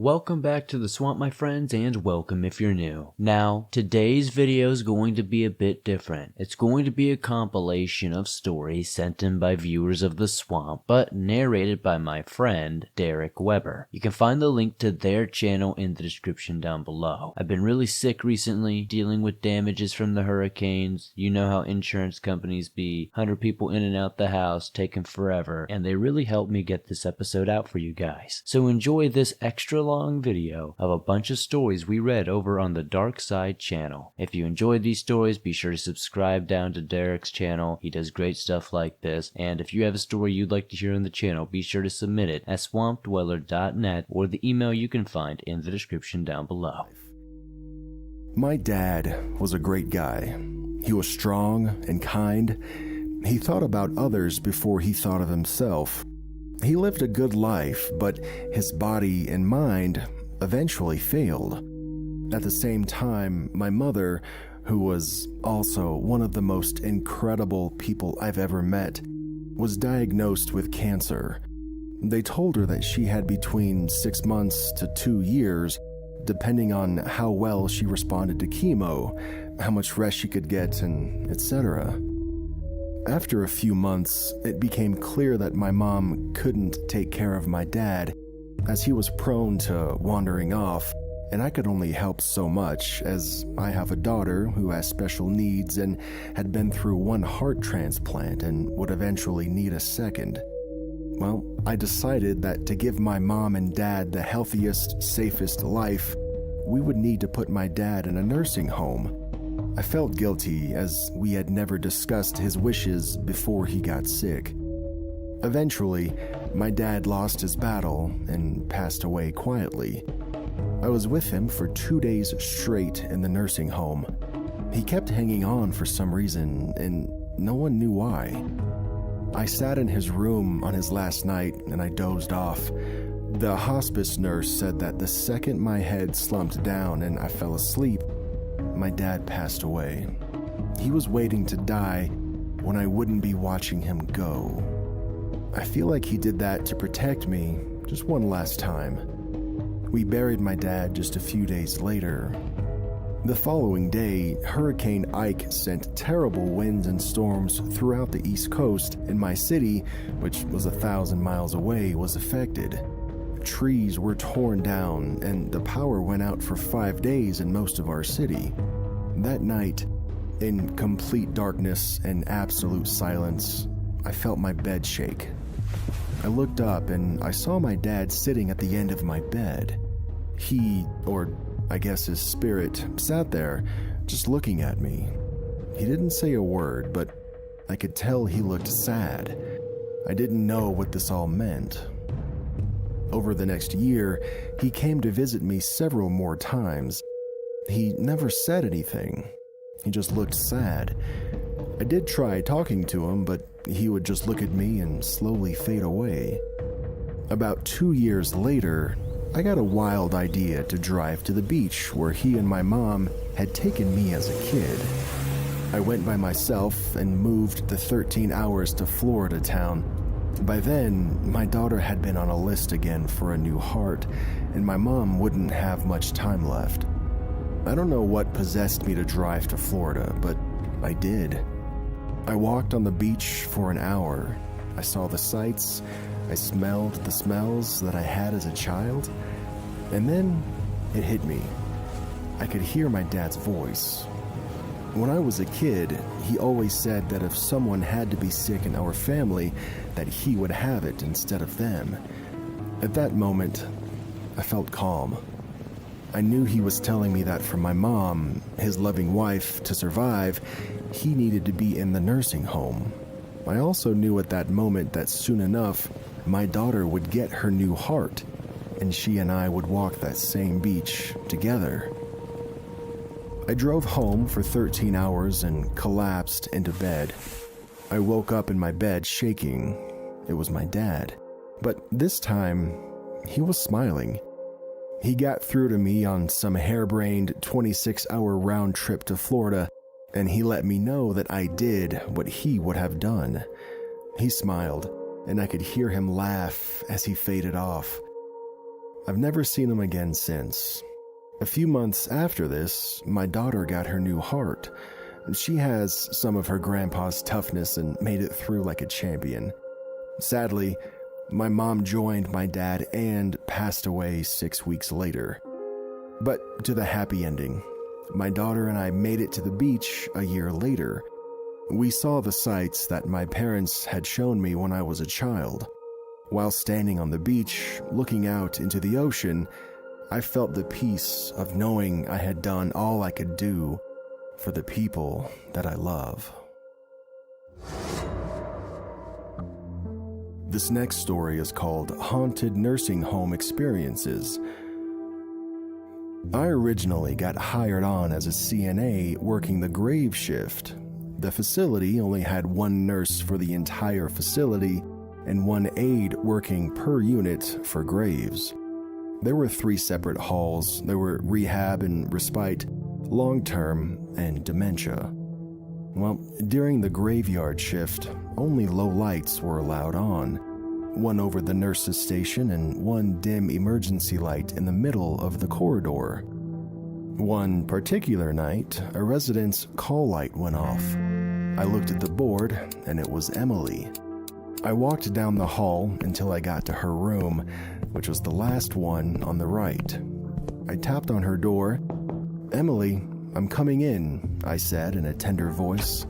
Welcome back to the swamp, my friends, and welcome if you're new. Now, today's video is going to be a bit different. It's going to be a compilation of stories sent in by viewers of the swamp, but narrated by my friend, Derek Weber. You can find the link to their channel in the description down below. I've been really sick recently, dealing with damages from the hurricanes. You know how insurance companies be, 100 people in and out the house, taking forever, and they really helped me get this episode out for you guys. So enjoy this extra long video of a bunch of stories we read over on the Dark Side channel. If you enjoyed these stories, be sure to subscribe down to Derek's channel. He does great stuff like this. And if you have a story you'd like to hear on the channel, be sure to submit it at swampdweller.net or the email you can find in the description down below. My dad was a great guy. He was strong and kind. He thought about others before he thought of himself. He lived a good life, but his body and mind eventually failed. At the same time, my mother, who was also one of the most incredible people I've ever met, was diagnosed with cancer. They told her that she had between 6 months to 2 years, depending on how well she responded to chemo, how much rest she could get, and etc. After a few months, it became clear that my mom couldn't take care of my dad, as he was prone to wandering off, and I could only help so much, as I have a daughter who has special needs and had been through 1 heart transplant and would eventually need a second. Well, I decided that to give my mom and dad the healthiest, safest life, we would need to put my dad in a nursing home. I felt guilty, as we had never discussed his wishes before he got sick. Eventually, my dad lost his battle and passed away quietly. I was with him for 2 days straight in the nursing home. He kept hanging on for some reason, and no one knew why. I sat in his room on his last night and I dozed off. The hospice nurse said that the second my head slumped down and I fell asleep, my dad passed away. He was waiting to die when I wouldn't be watching him go. I feel like he did that to protect me just one last time. We buried my dad just a few days later. The following day, Hurricane Ike sent terrible winds and storms throughout the East Coast, and my city, which was 1,000 miles away, was affected. Trees were torn down, and the power went out for 5 days in most of our city. That night, in complete darkness and absolute silence, I felt my bed shake. I looked up and I saw my dad sitting at the end of my bed. He, or I guess his spirit, sat there, just looking at me. He didn't say a word, but I could tell he looked sad. I didn't know what this all meant. Over the next year, he came to visit me several more times. He never said anything. He just looked sad. I did try talking to him, but he would just look at me and slowly fade away. About 2 years later, I got a wild idea to drive to the beach where he and my mom had taken me as a kid. I went by myself and moved the 13 hours to Florida town. By then, my daughter had been on a list again for a new heart, and my mom wouldn't have much time left. I don't know what possessed me to drive to Florida, but I did. I walked on the beach for an hour. I saw the sights, I smelled the smells that I had as a child, and then it hit me. I could hear my dad's voice. When I was a kid, he always said that if someone had to be sick in our family, that he would have it instead of them. At that moment, I felt calm. I knew he was telling me that for my mom, his loving wife, to survive, he needed to be in the nursing home. I also knew at that moment that soon enough, my daughter would get her new heart, and she and I would walk that same beach together. I drove home for 13 hours and collapsed into bed. I woke up in my bed shaking. It was my dad. But this time, he was smiling. He got through to me on some harebrained 26-hour round trip to Florida, and he let me know that I did what he would have done. He smiled, and I could hear him laugh as he faded off. I've never seen him again since. A few months after this, my daughter got her new heart. She has some of her grandpa's toughness and made it through like a champion. Sadly, my mom joined my dad and passed away 6 weeks later. But to the happy ending, my daughter and I made it to the beach a year later. We saw the sights that my parents had shown me when I was a child. While standing on the beach, looking out into the ocean, I felt the peace of knowing I had done all I could do for the people that I love. This next story is called Haunted Nursing Home Experiences. I originally got hired on as a CNA working the grave shift. The facility only had one nurse for the entire facility and one aide working per unit for graves. There were 3 separate halls. There were rehab and respite, long-term, and dementia. Well, during the graveyard shift, only low lights were allowed on. One over the nurse's station and one dim emergency light in the middle of the corridor. One particular night, a resident's call light went off. I looked at the board, and it was Emily. I walked down the hall until I got to her room, which was the last one on the right. I tapped on her door. "Emily, I'm coming in," I said in a tender voice.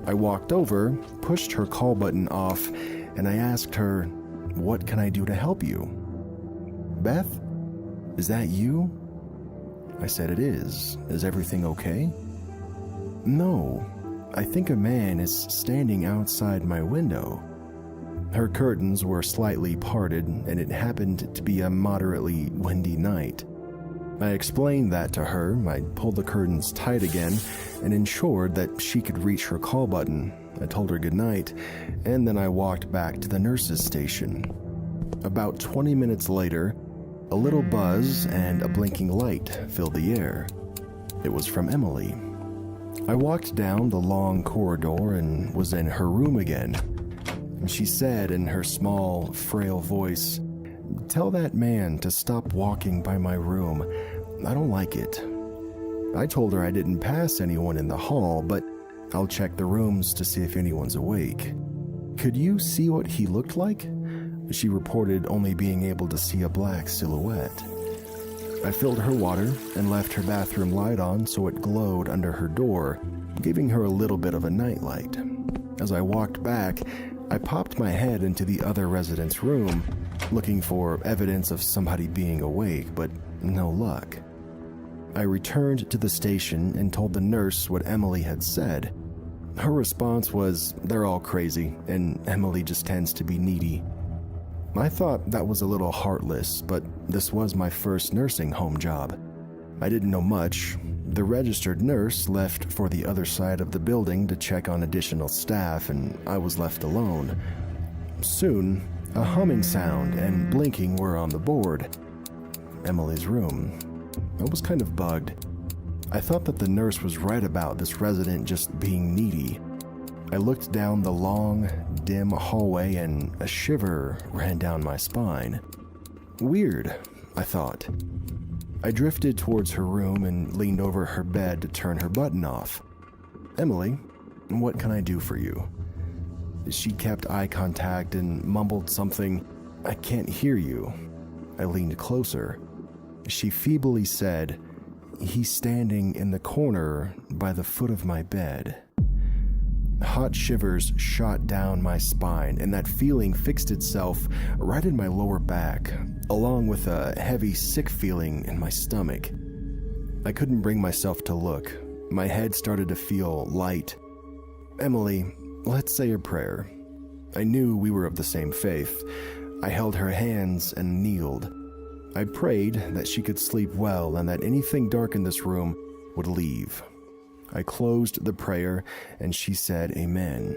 I walked over, pushed her call button off, and I asked her, "What can I do to help you?" "Beth, is that you?" I said, "It is. Is everything okay?" "No, I think a man is standing outside my window." Her curtains were slightly parted, and it happened to be a moderately windy night. I explained that to her. I pulled the curtains tight again and ensured that she could reach her call button. I told her goodnight, and then I walked back to the nurse's station. About 20 minutes later, a little buzz and a blinking light filled the air. It was from Emily. I walked down the long corridor and was in her room again. She said in her small, frail voice, "Tell that man to stop walking by my room. I don't like it." I told her I didn't pass anyone in the hall, but I'll check the rooms to see if anyone's awake. "Could you see what he looked like?" She reported only being able to see a black silhouette. I filled her water and left her bathroom light on so it glowed under her door, giving her a little bit of a nightlight. As I walked back, I popped my head into the other resident's room, looking for evidence of somebody being awake, but no luck. I returned to the station and told the nurse what Emily had said. Her response was, "They're all crazy, and Emily just tends to be needy." I thought that was a little heartless, but this was my first nursing home job. I didn't know much. The registered nurse left for the other side of the building to check on additional staff, and I was left alone. Soon, a humming sound and blinking were on the board. Emily's room. I was kind of bugged. I thought that the nurse was right about this resident just being needy. I looked down the long, dim hallway and a shiver ran down my spine. Weird, I thought. I drifted towards her room and leaned over her bed to turn her button off. "Emily, what can I do for you?" She kept eye contact and mumbled something. "I can't hear you." I leaned closer. She feebly said, "He's standing in the corner by the foot of my bed." Hot shivers shot down my spine, and that feeling fixed itself right in my lower back, along with a heavy, sick feeling in my stomach. I couldn't bring myself to look. My head started to feel light. "Emily, let's say a prayer." I knew we were of the same faith. I held her hands and kneeled. I prayed that she could sleep well and that anything dark in this room would leave. I closed the prayer and she said amen.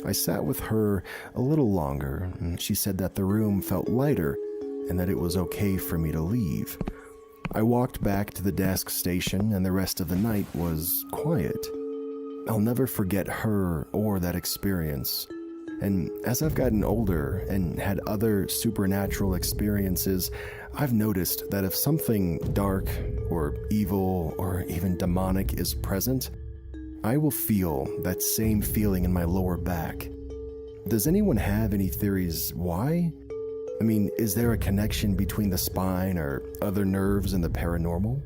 I sat with her a little longer, and she said that the room felt lighter and that it was okay for me to leave. I walked back to the desk station and the rest of the night was quiet. I'll never forget her or that experience. And as I've gotten older and had other supernatural experiences, I've noticed that if something dark or evil or even demonic is present, I will feel that same feeling in my lower back. Does anyone have any theories why? I mean, is there a connection between the spine or other nerves and the paranormal?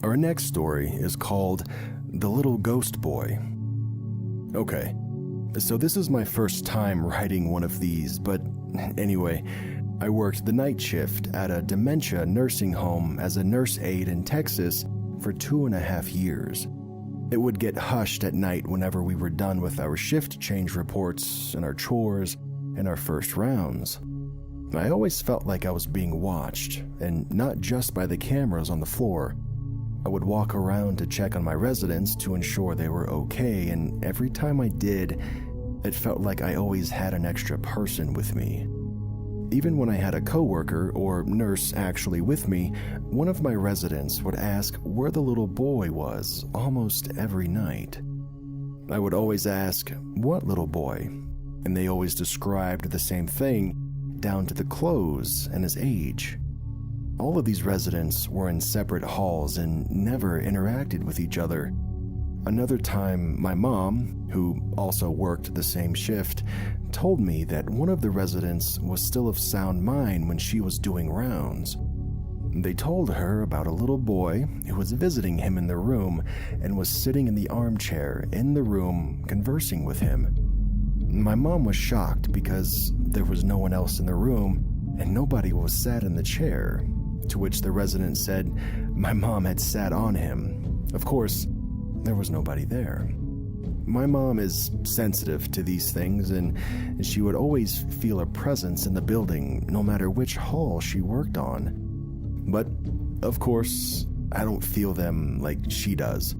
Our next story is called The Little Ghost Boy. Okay, so this is my first time writing one of these, but anyway, I worked the night shift at a dementia nursing home as a nurse aide in Texas for 2.5 years. It would get hushed at night whenever we were done with our shift change reports and our chores and our first rounds. I always felt like I was being watched, and not just by the cameras on the floor. I would walk around to check on my residents to ensure they were okay, and every time I did, it felt like I always had an extra person with me. Even when I had a coworker or nurse actually with me, one of my residents would ask where the little boy was almost every night. I would always ask, "What little boy?" And they always described the same thing, down to the clothes and his age. All of these residents were in separate halls and never interacted with each other. Another time, my mom, who also worked the same shift, told me that one of the residents was still of sound mind when she was doing rounds. They told her about a little boy who was visiting him in the room and was sitting in the armchair in the room conversing with him. My mom was shocked because there was no one else in the room and nobody was sat in the chair, to which the resident said my mom had sat on him. Of course, there was nobody there. My mom is sensitive to these things, and she would always feel a presence in the building no matter which hall she worked on. But, of course, I don't feel them like she does.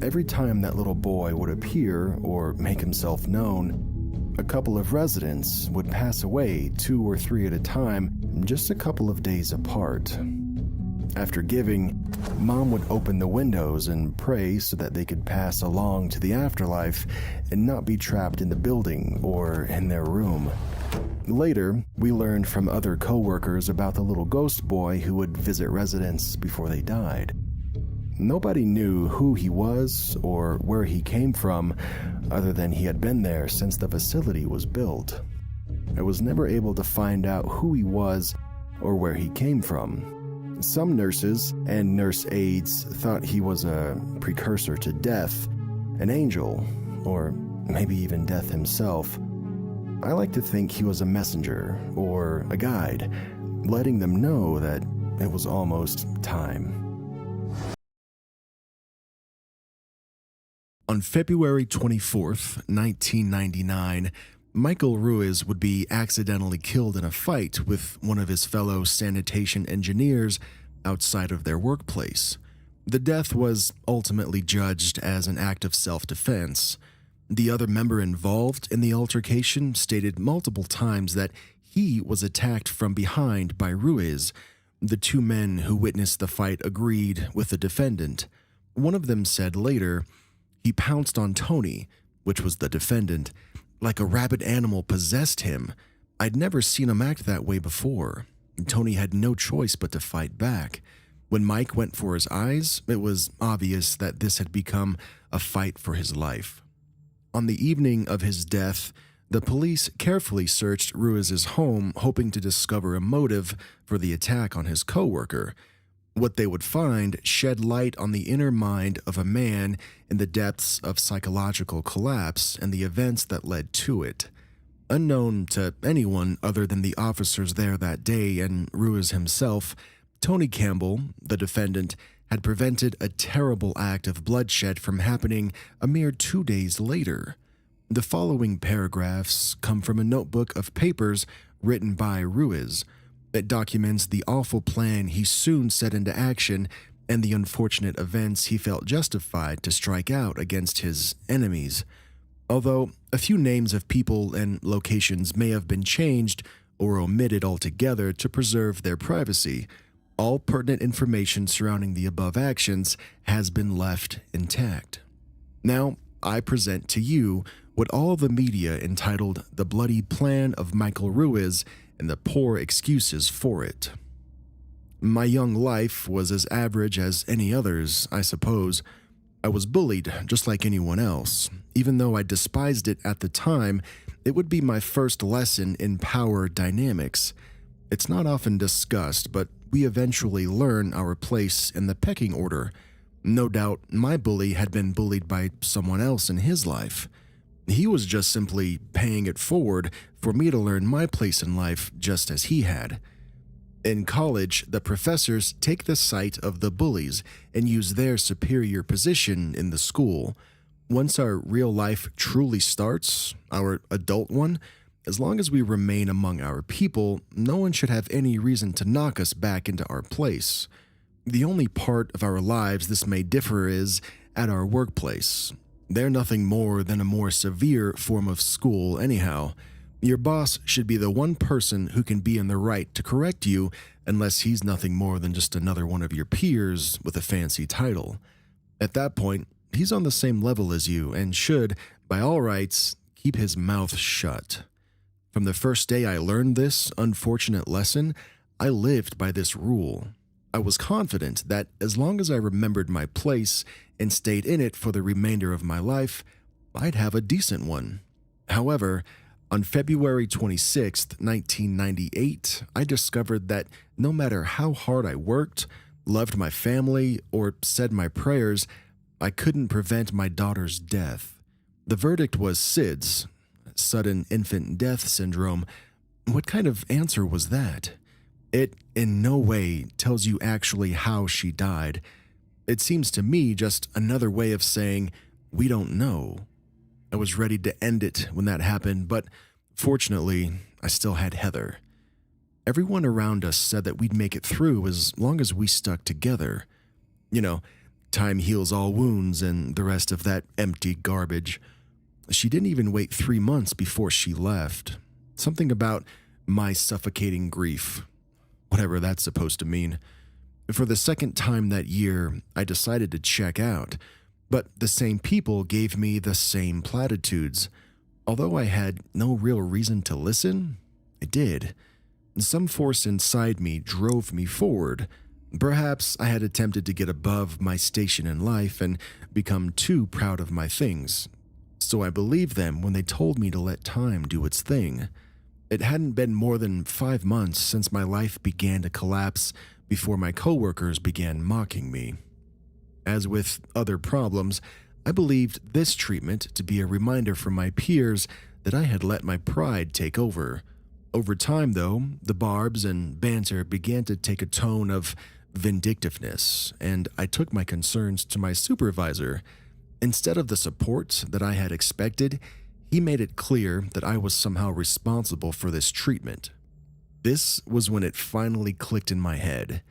Every time that little boy would appear or make himself known, a couple of residents would pass away 2 or 3 at a time, just a couple of days apart. After giving, Mom would open the windows and pray so that they could pass along to the afterlife and not be trapped in the building or in their room. Later, we learned from other co-workers about the little ghost boy who would visit residents before they died. Nobody knew who he was or where he came from, other than he had been there since the facility was built. I was never able to find out who he was or where he came from. Some nurses and nurse aides thought he was a precursor to death, an angel, or maybe even death himself. I like to think he was a messenger or a guide, letting them know that it was almost time. On February 24th, 1999, Michael Ruiz would be accidentally killed in a fight with one of his fellow sanitation engineers outside of their workplace. The death was ultimately judged as an act of self-defense. The other member involved in the altercation stated multiple times that he was attacked from behind by Ruiz. The 2 men who witnessed the fight agreed with the defendant. One of them said later, "He pounced on Tony," which was the defendant, "like a rabid animal possessed him. I'd never seen him act that way before. Tony had no choice but to fight back. When Mike went for his eyes, it was obvious that this had become a fight for his life." On the evening of his death, the police carefully searched Ruiz's home, hoping to discover a motive for the attack on his coworker. What they would find shed light on the inner mind of a man in the depths of psychological collapse and the events that led to it. Unknown to anyone other than the officers there that day and Ruiz himself, Tony Campbell, the defendant, had prevented a terrible act of bloodshed from happening a mere 2 days later. The following paragraphs come from a notebook of papers written by Ruiz. It documents the awful plan he soon set into action and the unfortunate events he felt justified to strike out against his enemies. Although a few names of people and locations may have been changed or omitted altogether to preserve their privacy, all pertinent information surrounding the above actions has been left intact. Now, I present to you what all the media entitled The Bloody Plan of Michael Ruiz and the Poor Excuses for It. My young life was as average as any others, I suppose. I was bullied just like anyone else. Even though I despised it at the time, it would be my first lesson in power dynamics. It's not often discussed, but we eventually learn our place in the pecking order. No doubt my bully had been bullied by someone else in his life. He was just simply paying it forward for me to learn my place in life just as he had. In college, the professors take the side of the bullies and use their superior position in the school. Once our real life truly starts, our adult one, as long as we remain among our people, no one should have any reason to knock us back into our place. The only part of our lives this may differ is at our workplace. They're nothing more than a more severe form of school anyhow. Your boss should be the one person who can be in the right to correct you unless he's nothing more than just another one of your peers with a fancy title. At that point, he's on the same level as you and should, by all rights, keep his mouth shut. From the first day I learned this unfortunate lesson, I lived by this rule. I was confident that as long as I remembered my place and stayed in it for the remainder of my life, I'd have a decent one. However, on February 26, 1998, I discovered that no matter how hard I worked, loved my family, or said my prayers, I couldn't prevent my daughter's death. The verdict was SIDS, sudden infant death syndrome. What kind of answer was that? It in no way tells you actually how she died. It seems to me just another way of saying, we don't know. I was ready to end it when that happened, but fortunately, I still had Heather. Everyone around us said that we'd make it through as long as we stuck together. You know, time heals all wounds and the rest of that empty garbage. She didn't even wait 3 months before she left. Something about my suffocating grief, whatever that's supposed to mean. For the second time that year, I decided to check out, but the same people gave me the same platitudes. Although I had no real reason to listen, I did. Some force inside me drove me forward. Perhaps I had attempted to get above my station in life and become too proud of my things. So I believed them when they told me to let time do its thing. It hadn't been more than 5 months since my life began to collapse before my coworkers began mocking me. As with other problems, I believed this treatment to be a reminder for my peers that I had let my pride take over. Over time, though, the barbs and banter began to take a tone of vindictiveness, and I took my concerns to my supervisor. Instead of the support that I had expected, he made it clear that I was somehow responsible for this treatment. This was when it finally clicked in my head.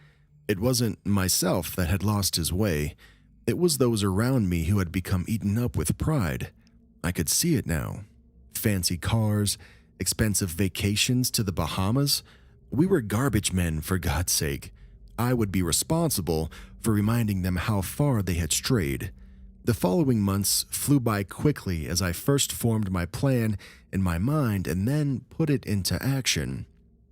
It wasn't myself that had lost his way. It was those around me who had become eaten up with pride. I could see it now. Fancy cars, expensive vacations to the Bahamas. We were garbage men, for God's sake. I would be responsible for reminding them how far they had strayed. The following months flew by quickly as I first formed my plan in my mind and then put it into action.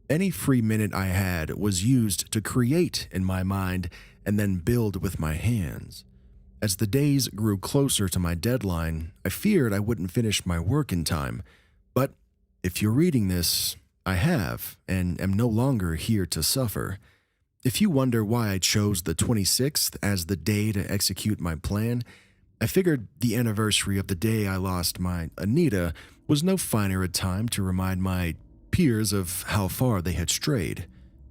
Any free minute I had was used to create in my mind and then build with my hands. As the days grew closer to my deadline, I feared I wouldn't finish my work in time. But if you're reading this, I have and am no longer here to suffer. If you wonder why I chose the 26th as the day to execute my plan, I figured the anniversary of the day I lost my Anita was no finer a time to remind my peers of how far they had strayed.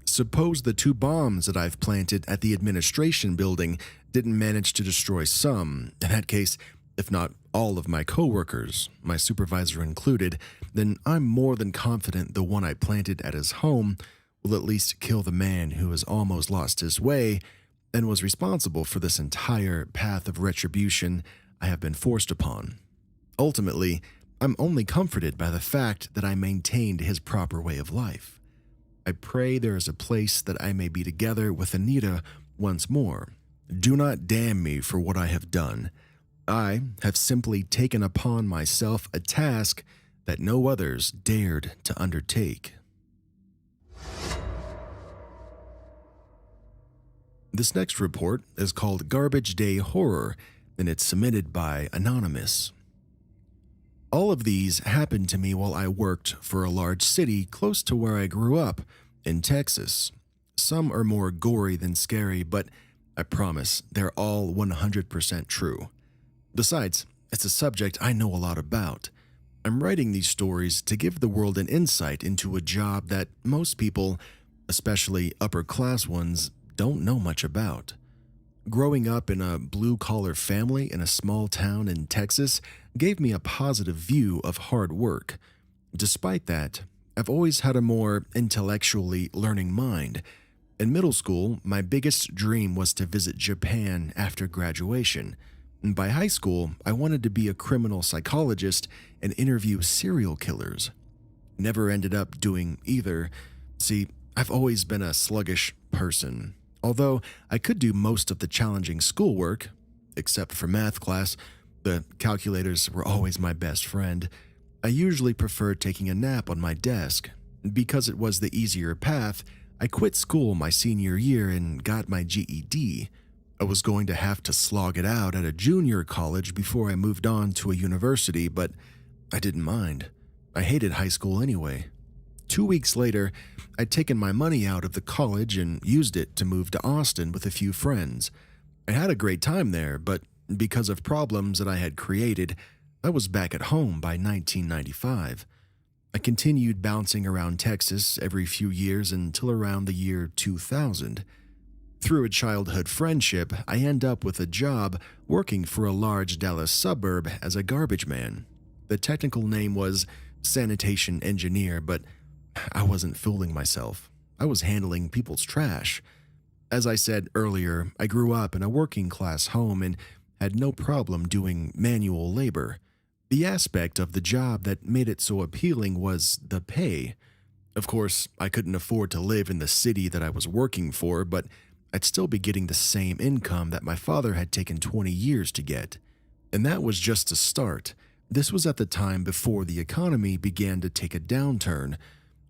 Suppose the 2 bombs that I've planted at the administration building didn't manage to destroy some. In that case, if not all of my coworkers, my supervisor included, then I'm more than confident the one I planted at his home will at least kill the man who has almost lost his way and was responsible for this entire path of retribution I have been forced upon. Ultimately, I'm only comforted by the fact that I maintained his proper way of life. I pray there is a place that I may be together with Anita once more. Do not damn me for what I have done. I have simply taken upon myself a task that no others dared to undertake. This next report is called Garbage Day Horror, and it's submitted by Anonymous. All of these happened to me while I worked for a large city close to where I grew up, in Texas. Some are more gory than scary, but I promise they're all 100% true. Besides, it's a subject I know a lot about. I'm writing these stories to give the world an insight into a job that most people, especially upper-class ones, don't know much about. Growing up in a blue-collar family in a small town in Texas gave me a positive view of hard work. Despite that, I've always had a more intellectually learning mind. In middle school, my biggest dream was to visit Japan after graduation. And by high school, I wanted to be a criminal psychologist and interview serial killers. Never ended up doing either. See, I've always been a sluggish person. Although I could do most of the challenging schoolwork, except for math class, the calculators were always my best friend, I usually preferred taking a nap on my desk. Because it was the easier path, I quit school my senior year and got my GED. I was going to have to slog it out at a junior college before I moved on to a university, but I didn't mind. I hated high school anyway. 2 weeks later, I'd taken my money out of the college and used it to move to Austin with a few friends. I had a great time there, but because of problems that I had created, I was back at home by 1995. I continued bouncing around Texas every few years until around the year 2000. Through a childhood friendship, I end up with a job working for a large Dallas suburb as a garbage man. The technical name was sanitation engineer, but I wasn't fooling myself. I was handling people's trash. As I said earlier, I grew up in a working-class home and had no problem doing manual labor. The aspect of the job that made it so appealing was the pay. Of course, I couldn't afford to live in the city that I was working for, but I'd still be getting the same income that my father had taken 20 years to get. And that was just a start. This was at the time before the economy began to take a downturn.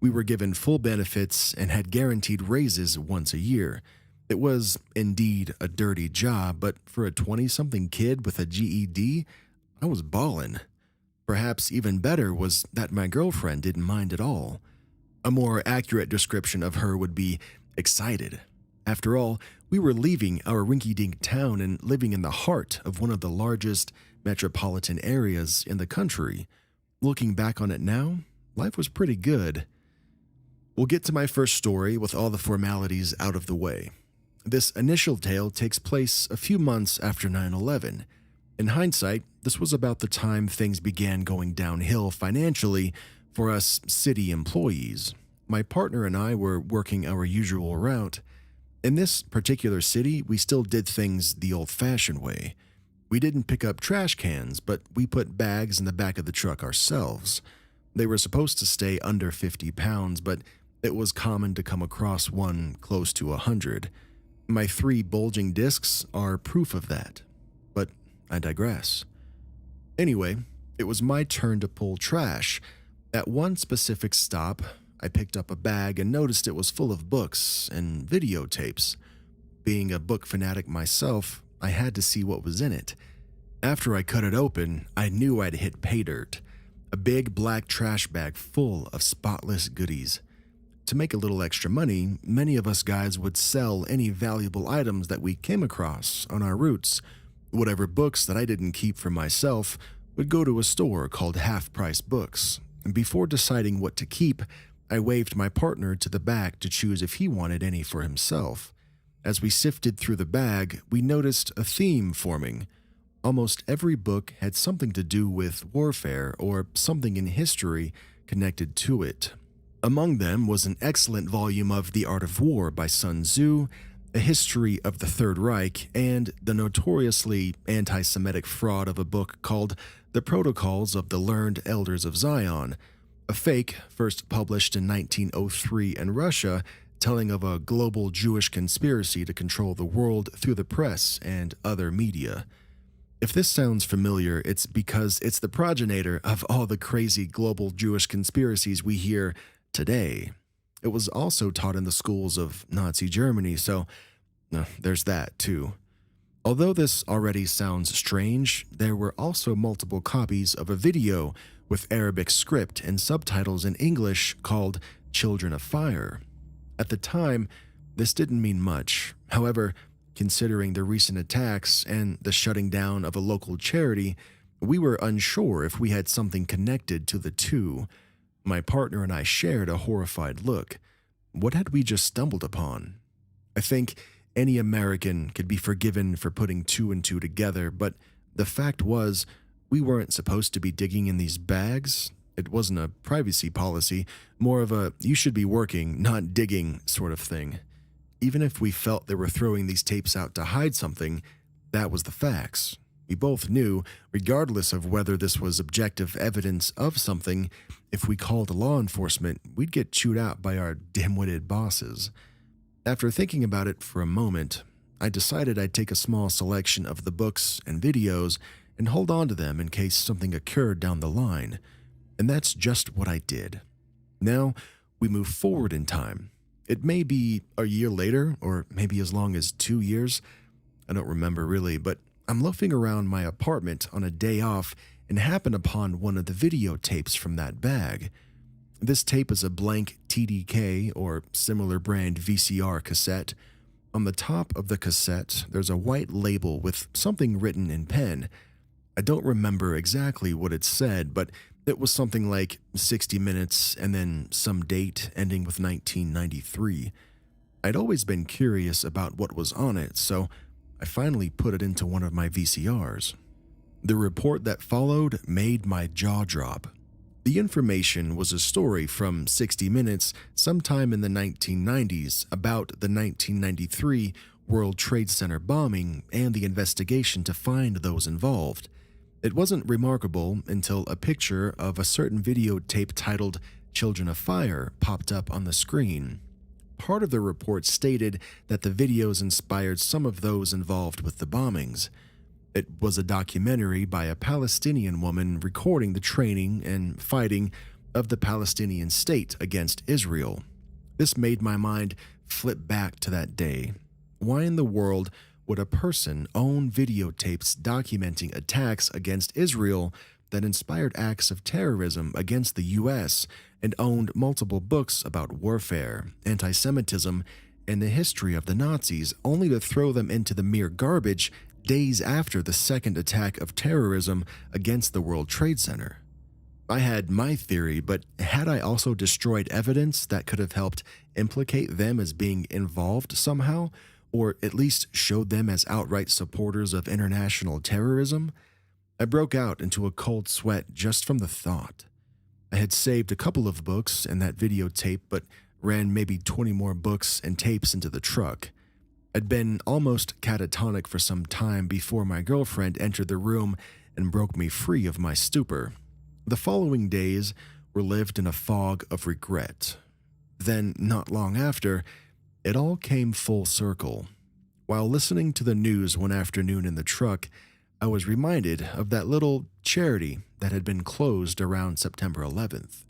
We were given full benefits and had guaranteed raises once a year. It was indeed a dirty job, but for a 20-something kid with a GED, I was ballin'. Perhaps even better was that my girlfriend didn't mind at all. A more accurate description of her would be excited. After all, we were leaving our rinky-dink town and living in the heart of one of the largest metropolitan areas in the country. Looking back on it now, life was pretty good. We'll get to my first story with all the formalities out of the way. This initial tale takes place a few months after 9/11. In hindsight, this was about the time things began going downhill financially for us city employees. My partner and I were working our usual route. In this particular city, we still did things the old-fashioned way. We didn't pick up trash cans, but we put bags in the back of the truck ourselves. They were supposed to stay under 50 pounds, but it was common to come across one close to 100. My 3 bulging discs are proof of that. But I digress. Anyway, it was my turn to pull trash. At one specific stop, I picked up a bag and noticed it was full of books and videotapes. Being a book fanatic myself, I had to see what was in it. After I cut it open, I knew I'd hit pay dirt. A big black trash bag full of spotless goodies. To make a little extra money, many of us guys would sell any valuable items that we came across on our routes. Whatever books that I didn't keep for myself would go to a store called Half Price Books. And before deciding what to keep, I waved my partner to the back to choose if he wanted any for himself. As we sifted through the bag, we noticed a theme forming. Almost every book had something to do with warfare or something in history connected to it. Among them was an excellent volume of The Art of War by Sun Tzu, a history of the Third Reich, and the notoriously anti-Semitic fraud of a book called The Protocols of the Learned Elders of Zion, a fake first published in 1903 in Russia, telling of a global Jewish conspiracy to control the world through the press and other media. If this sounds familiar, it's because it's the progenitor of all the crazy global Jewish conspiracies we hear today. It was also taught in the schools of Nazi Germany, so there's that too. Although this already sounds strange, there were also multiple copies of a video with Arabic script and subtitles in English called Children of Fire. At the time, this didn't mean much. However, considering the recent attacks and the shutting down of a local charity, we were unsure if we had something connected to the two. My partner and I shared a horrified look. What had we just stumbled upon? I think any American could be forgiven for putting two and two together, but the fact was, we weren't supposed to be digging in these bags. It wasn't a privacy policy, more of a you should be working, not digging sort of thing. Even if we felt they were throwing these tapes out to hide something, that was the facts. We both knew, regardless of whether this was objective evidence of something, if we called law enforcement, we'd get chewed out by our dim-witted bosses. After thinking about it for a moment, I decided I'd take a small selection of the books and videos and hold on to them in case something occurred down the line. And that's just what I did. Now, we move forward in time. It may be a year later, or maybe as long as 2 years. I don't remember really, but I'm loafing around my apartment on a day off and happen upon one of the videotapes from that bag. This tape is a blank TDK or similar brand VCR cassette. On the top of the cassette, there's a white label with something written in pen. I don't remember exactly what it said, but it was something like 60 minutes and then some date ending with 1993. I'd always been curious about what was on it, so I finally put it into one of my VCRs. The report that followed made my jaw drop. The information was a story from 60 Minutes sometime in the 1990s about the 1993 World Trade Center bombing and the investigation to find those involved. It wasn't remarkable until a picture of a certain videotape titled Children of Fire popped up on the screen. Part of the report stated that the videos inspired some of those involved with the bombings. It was a documentary by a Palestinian woman recording the training and fighting of the Palestinian state against Israel. This made my mind flip back to that day. Why in the world would a person own videotapes documenting attacks against Israel that inspired acts of terrorism against the U.S. and owned multiple books about warfare, anti-Semitism, and the history of the Nazis, only to throw them into the mere garbage days after the second attack of terrorism against the World Trade Center? I had my theory, but had I also destroyed evidence that could have helped implicate them as being involved somehow, or at least showed them as outright supporters of international terrorism? I broke out into a cold sweat just from the thought. I had saved a couple of books and that videotape, but ran maybe 20 more books and tapes into the truck. I'd been almost catatonic for some time before my girlfriend entered the room and broke me free of my stupor. The following days were lived in a fog of regret. Then, not long after, it all came full circle. While listening to the news one afternoon in the truck, I was reminded of that little charity that had been closed around September 11th.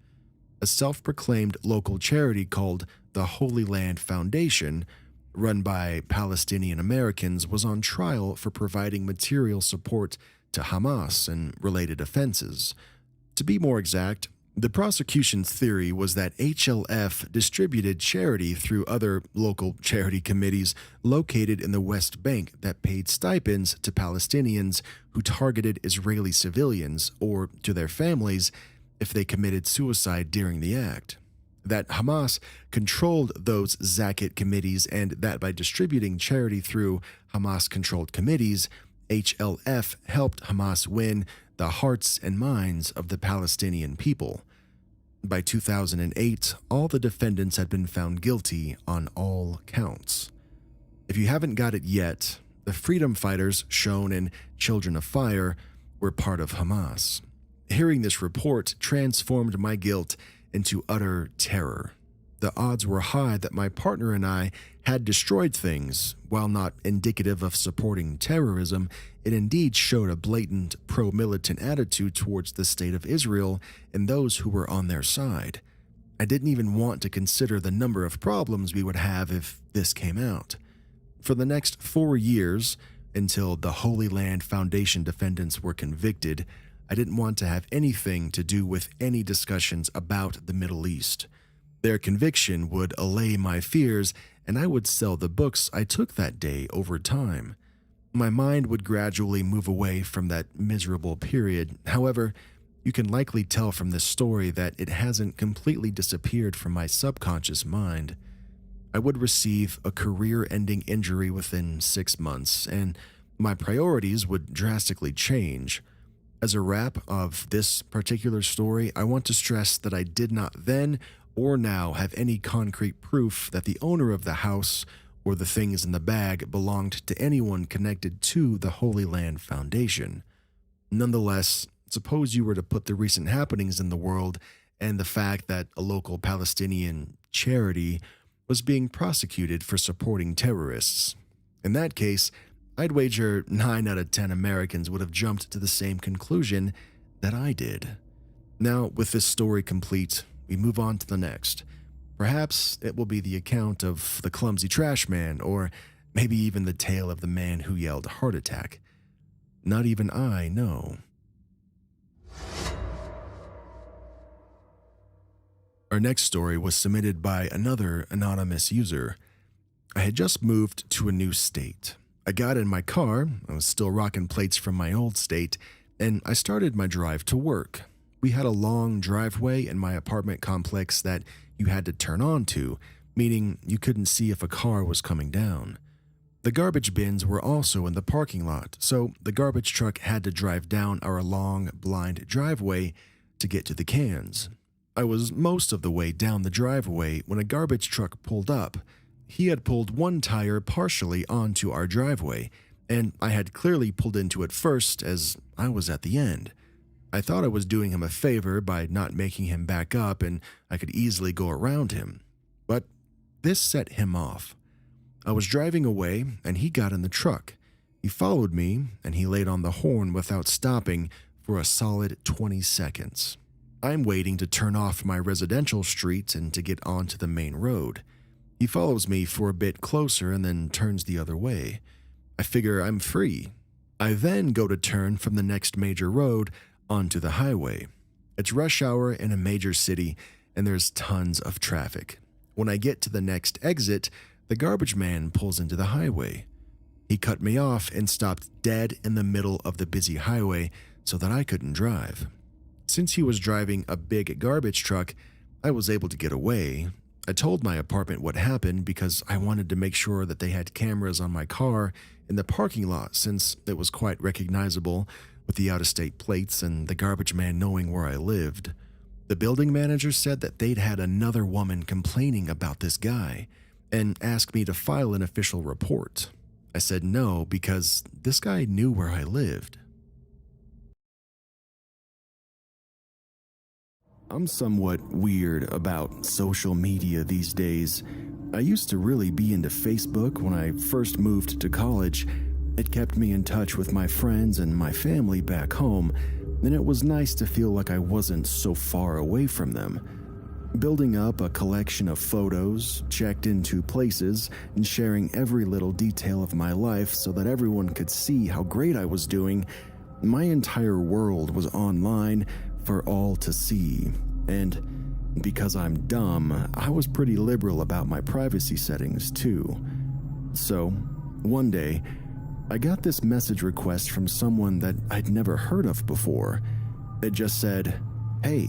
A self-proclaimed local charity called the Holy Land Foundation, run by Palestinian Americans, was on trial for providing material support to Hamas and related offenses. To be more exact, the prosecution's theory was that HLF distributed charity through other local charity committees located in the West Bank that paid stipends to Palestinians who targeted Israeli civilians or to their families if they committed suicide during the act. That Hamas controlled those Zakat committees, and that by distributing charity through Hamas-controlled committees, HLF helped Hamas win the hearts and minds of the Palestinian people. By 2008, all the defendants had been found guilty on all counts. If you haven't got it yet, the freedom fighters shown in Children of Fire were part of Hamas. Hearing this report transformed my guilt into utter terror. The odds were high that my partner and I had destroyed things. While not indicative of supporting terrorism, it indeed showed a blatant pro-militant attitude towards the state of Israel and those who were on their side. I didn't even want to consider the number of problems we would have if this came out. For the next 4 years, until the Holy Land Foundation defendants were convicted, I didn't want to have anything to do with any discussions about the Middle East. Their conviction would allay my fears, and I would sell the books I took that day over time. My mind would gradually move away from that miserable period. However, you can likely tell from this story that it hasn't completely disappeared from my subconscious mind. I would receive a career-ending injury within 6 months, and my priorities would drastically change. As a wrap of this particular story, I want to stress that I did not then or now have any concrete proof that the owner of the house or the things in the bag belonged to anyone connected to the Holy Land Foundation. Nonetheless, suppose you were to put the recent happenings in the world and the fact that a local Palestinian charity was being prosecuted for supporting terrorists. In that case, I'd wager 9 out of 10 Americans would have jumped to the same conclusion that I did. Now, with this story complete, we move on to the next. Perhaps it will be the account of the clumsy trash man, or maybe even the tale of the man who yelled heart attack. Not even I know. Our next story was submitted by another anonymous user. I had just moved to a new state. I got in my car, I was still rocking plates from my old state, and I started my drive to work. We had a long driveway in my apartment complex that you had to turn onto, meaning you couldn't see if a car was coming down. The garbage bins were also in the parking lot, so the garbage truck had to drive down our long, blind driveway to get to the cans. I was most of the way down the driveway when a garbage truck pulled up. He had pulled one tire partially onto our driveway, and I had clearly pulled into it first as I was at the end. I thought I was doing him a favor by not making him back up and I could easily go around him. But this set him off. I was driving away and he got in the truck. He followed me and he laid on the horn without stopping for a solid 20 seconds. I'm waiting to turn off my residential street and to get onto the main road. He follows me for a bit closer and then turns the other way. I figure I'm free. I then go to turn from the next major road onto the highway. It's rush hour in a major city and there's tons of traffic. When I get to the next exit, the garbage man pulls into the highway. He cut me off and stopped dead in the middle of the busy highway so that I couldn't drive. Since he was driving a big garbage truck, I was able to get away. I told my apartment what happened because I wanted to make sure that they had cameras on my car in the parking lot since it was quite recognizable with the out-of-state plates and the garbage man knowing where I lived. The building manager said that they'd had another woman complaining about this guy and asked me to file an official report. I said no because this guy knew where I lived. I'm somewhat weird about social media these days. I used to really be into Facebook when I first moved to college. It kept me in touch with my friends and my family back home, and it was nice to feel like I wasn't so far away from them. Building up a collection of photos, checked into places, and sharing every little detail of my life so that everyone could see how great I was doing, my entire world was online for all to see. And because I'm dumb, I was pretty liberal about my privacy settings too. So, one day, I got this message request from someone that I'd never heard of before. It just said, "Hey."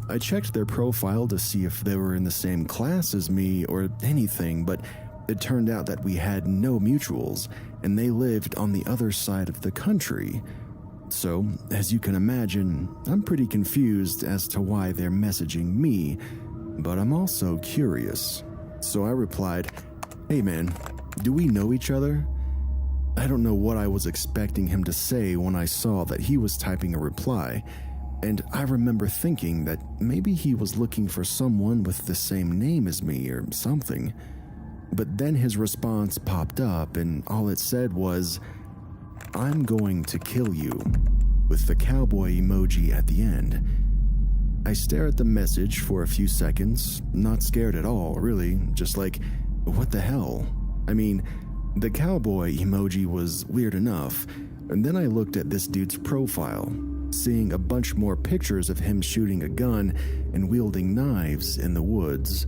I checked their profile to see if they were in the same class as me or anything, but it turned out that we had no mutuals, and they lived on the other side of the country. So, as you can imagine, I'm pretty confused as to why they're messaging me, but I'm also curious. So I replied, "Hey man, do we know each other?" I don't know what I was expecting him to say when I saw that he was typing a reply. And I remember thinking that maybe he was looking for someone with the same name as me or something. But then his response popped up and all it said was, "I'm going to kill you," with the cowboy emoji at the end. I stare at the message for a few seconds, not scared at all, really, just like, what the hell? I mean, the cowboy emoji was weird enough, and then I looked at this dude's profile, seeing a bunch more pictures of him shooting a gun and wielding knives in the woods.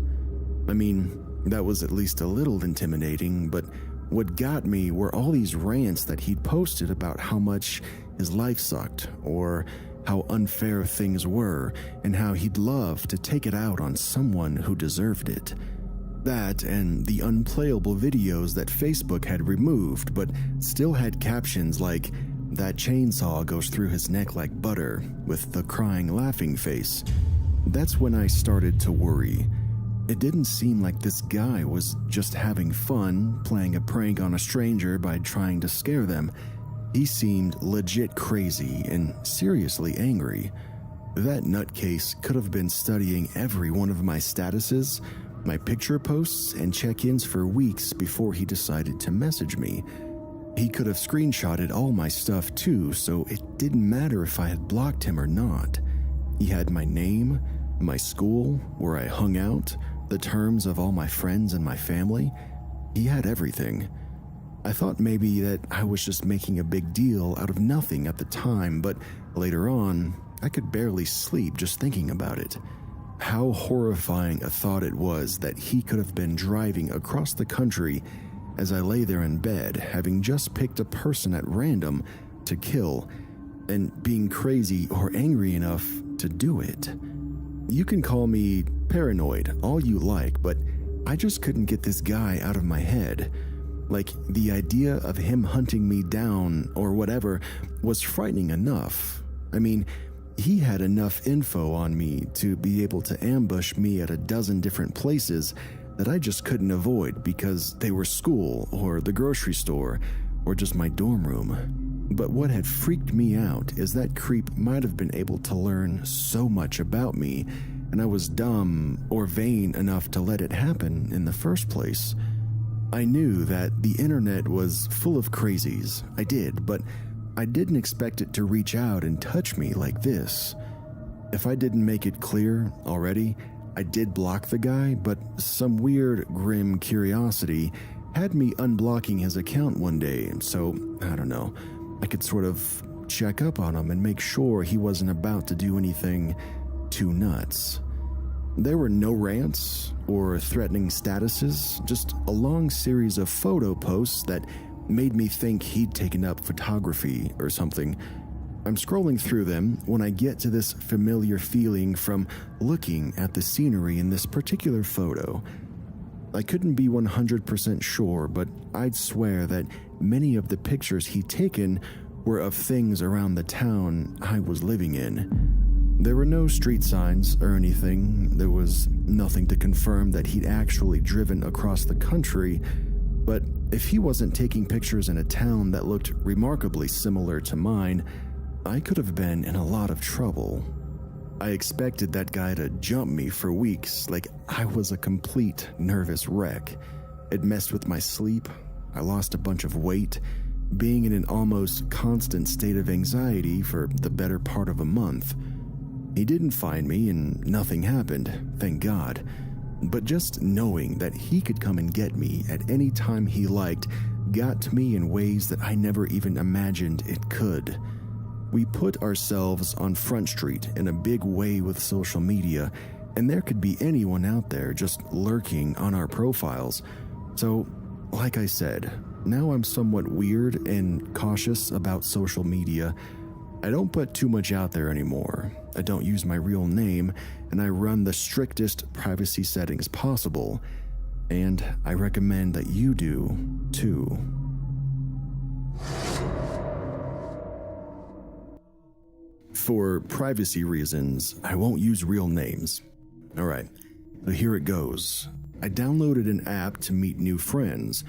I mean, that was at least a little intimidating, but what got me were all these rants that he'd posted about how much his life sucked, or how unfair things were, and how he'd love to take it out on someone who deserved it. That and the unplayable videos that Facebook had removed but still had captions like, "That chainsaw goes through his neck like butter," with the crying laughing face. That's when I started to worry. It didn't seem like this guy was just having fun, playing a prank on a stranger by trying to scare them. He seemed legit crazy and seriously angry. That nutcase could have been studying every one of my statuses, my picture posts, and check-ins for weeks before he decided to message me. He could have screenshotted all my stuff too, so it didn't matter if I had blocked him or not. He had my name, my school, where I hung out, the terms of all my friends and my family. He had everything. I thought maybe that I was just making a big deal out of nothing at the time, but later on, I could barely sleep just thinking about it. How horrifying a thought it was that he could have been driving across the country as I lay there in bed, having just picked a person at random to kill, and being crazy or angry enough to do it. You can call me paranoid all you like, but I just couldn't get this guy out of my head. Like, the idea of him hunting me down or whatever was frightening enough. I mean, he had enough info on me to be able to ambush me at a dozen different places that I just couldn't avoid because they were school or the grocery store or just my dorm room. But what had freaked me out is that creep might have been able to learn so much about me, and I was dumb or vain enough to let it happen in the first place. I knew that the internet was full of crazies. I did, but I didn't expect it to reach out and touch me like this. If I didn't make it clear already, I did block the guy, but some weird, grim curiosity had me unblocking his account one day, so I don't know. I could sort of check up on him and make sure he wasn't about to do anything too nuts. There were no rants or threatening statuses, just a long series of photo posts that made me think he'd taken up photography or something. I'm scrolling through them when I get to this familiar feeling from looking at the scenery in this particular photo. I couldn't be 100% sure, but I'd swear that many of the pictures he'd taken were of things around the town I was living in. There were no street signs or anything. There was nothing to confirm that he'd actually driven across the country, but if he wasn't taking pictures in a town that looked remarkably similar to mine, I could have been in a lot of trouble. I expected that guy to jump me for weeks, like I was a complete nervous wreck. It messed with my sleep. I lost a bunch of weight, being in an almost constant state of anxiety for the better part of a month. He didn't find me and nothing happened, thank God. But just knowing that he could come and get me at any time he liked got to me in ways that I never even imagined it could. We put ourselves on Front Street in a big way with social media, and there could be anyone out there just lurking on our profiles. So, like I said, now I'm somewhat weird and cautious about social media. I don't put too much out there anymore. I don't use my real name, and I run the strictest privacy settings possible. And I recommend that you do, too. For privacy reasons, I won't use real names. Alright, so here it goes. I downloaded an app to meet new friends.